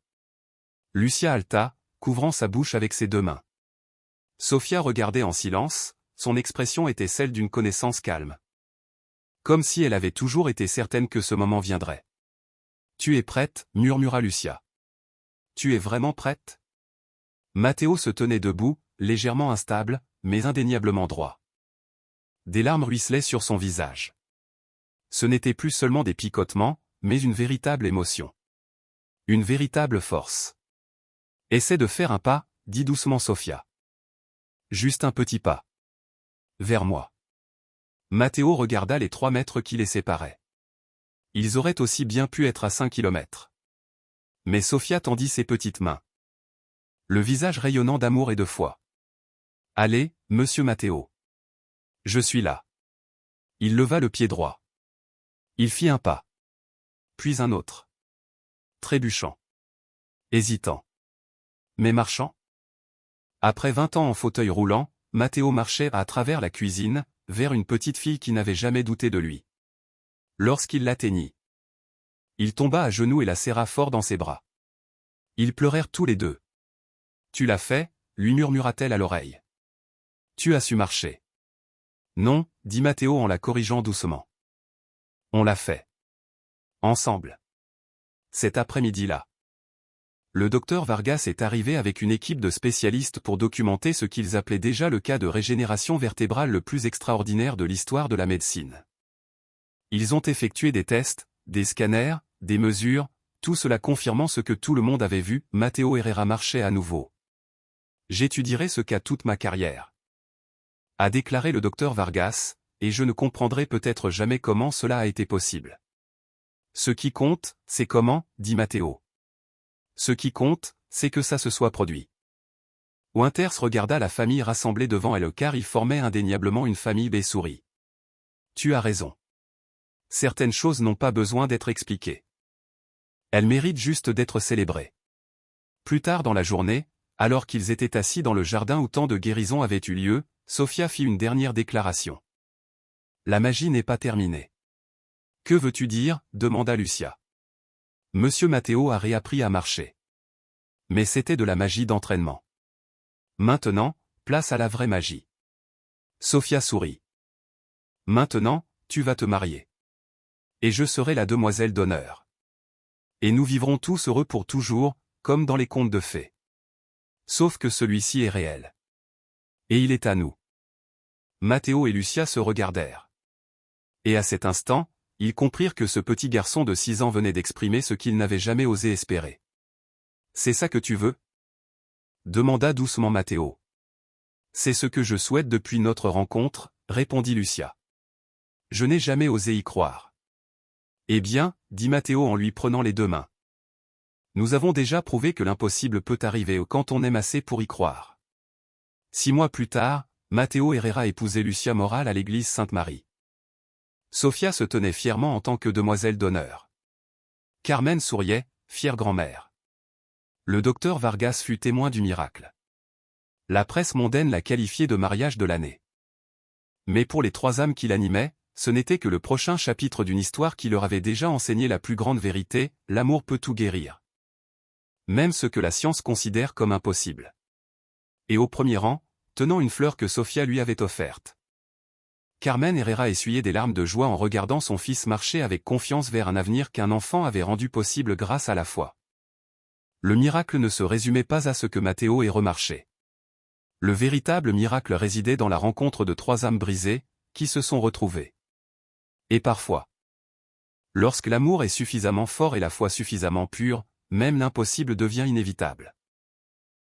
Lucia halta, couvrant sa bouche avec ses deux mains. Sofia regardait en silence, son expression était celle d'une connaissance calme. Comme si elle avait toujours été certaine que ce moment viendrait. « Tu es prête » murmura Lucia. « Tu es vraiment prête ?» Matteo se tenait debout, légèrement instable, mais indéniablement droit. Des larmes ruisselaient sur son visage. Ce n'était plus seulement des picotements, mais une véritable émotion. Une véritable force. « Essaie de faire un pas » dit doucement Sofia. « Juste un petit pas. Vers moi. » Matteo regarda les 3 mètres qui les séparaient. Ils auraient aussi bien pu être à 5 kilomètres. Mais Sofia tendit ses petites mains. Le visage rayonnant d'amour et de foi. « Allez, monsieur Matteo. Je suis là. » Il leva le pied droit. Il fit un pas. Puis un autre. Trébuchant. Hésitant. Mais marchant. Après 20 ans en fauteuil roulant, Matteo marchait à travers la cuisine, vers une petite fille qui n'avait jamais douté de lui. Lorsqu'il l'atteignit, il tomba à genoux et la serra fort dans ses bras. Ils pleurèrent tous les deux. « Tu l'as fait » lui murmura-t-elle à l'oreille. « Tu as su marcher. »« Non » dit Matteo en la corrigeant doucement. « On l'a fait. Ensemble. Cet après-midi-là. » Le docteur Vargas est arrivé avec une équipe de spécialistes pour documenter ce qu'ils appelaient déjà le cas de régénération vertébrale le plus extraordinaire de l'histoire de la médecine. Ils ont effectué des tests, des scanners, des mesures, tout cela confirmant ce que tout le monde avait vu, Matteo Herrera marchait à nouveau. « J'étudierai ce cas toute ma carrière. » A déclaré le docteur Vargas, et je ne comprendrai peut-être jamais comment cela a été possible. « Ce qui compte, c'est comment, dit Matteo. Ce qui compte, c'est que ça se soit produit. » Winters regarda la famille rassemblée devant elle car ils formaient indéniablement une famille baie-souris. « Tu as raison. Certaines choses n'ont pas besoin d'être expliquées. Elles méritent juste d'être célébrées. » Plus tard dans la journée, alors qu'ils étaient assis dans le jardin où tant de guérisons avaient eu lieu, Sofia fit une dernière déclaration. « La magie n'est pas terminée. »« Que veux-tu dire » demanda Lucia. Monsieur Matteo a réappris à marcher. Mais c'était de la magie d'entraînement. Maintenant, place à la vraie magie. Sofia sourit. Maintenant, tu vas te marier. Et je serai la demoiselle d'honneur. Et nous vivrons tous heureux pour toujours, comme dans les contes de fées. Sauf que celui-ci est réel. Et il est à nous. Matteo et Lucia se regardèrent. Et à cet instant, ils comprirent que ce petit garçon de 6 ans venait d'exprimer ce qu'ils n'avaient jamais osé espérer. « C'est ça que tu veux » demanda doucement Matteo. « C'est ce que je souhaite depuis notre rencontre » répondit Lucia. « Je n'ai jamais osé y croire. »« Eh bien, » dit Matteo en lui prenant les 2 mains. « Nous avons déjà prouvé que l'impossible peut arriver quand on aime assez pour y croire. » 6 mois plus tard, Matteo Herrera épousait Lucia Moral à l'église Sainte-Marie. Sofia se tenait fièrement en tant que demoiselle d'honneur. Carmen souriait, fière grand-mère. Le docteur Vargas fut témoin du miracle. La presse mondaine l'a qualifié de mariage de l'année. Mais pour les 3 âmes qui l'animaient, ce n'était que le prochain chapitre d'une histoire qui leur avait déjà enseigné la plus grande vérité, l'amour peut tout guérir. Même ce que la science considère comme impossible. Et au premier rang, tenant une fleur que Sofia lui avait offerte. Carmen Herrera essuyait des larmes de joie en regardant son fils marcher avec confiance vers un avenir qu'un enfant avait rendu possible grâce à la foi. Le miracle ne se résumait pas à ce que Matteo ait remarché. Le véritable miracle résidait dans la rencontre de trois âmes brisées, qui se sont retrouvées. Et parfois, lorsque l'amour est suffisamment fort et la foi suffisamment pure, même l'impossible devient inévitable.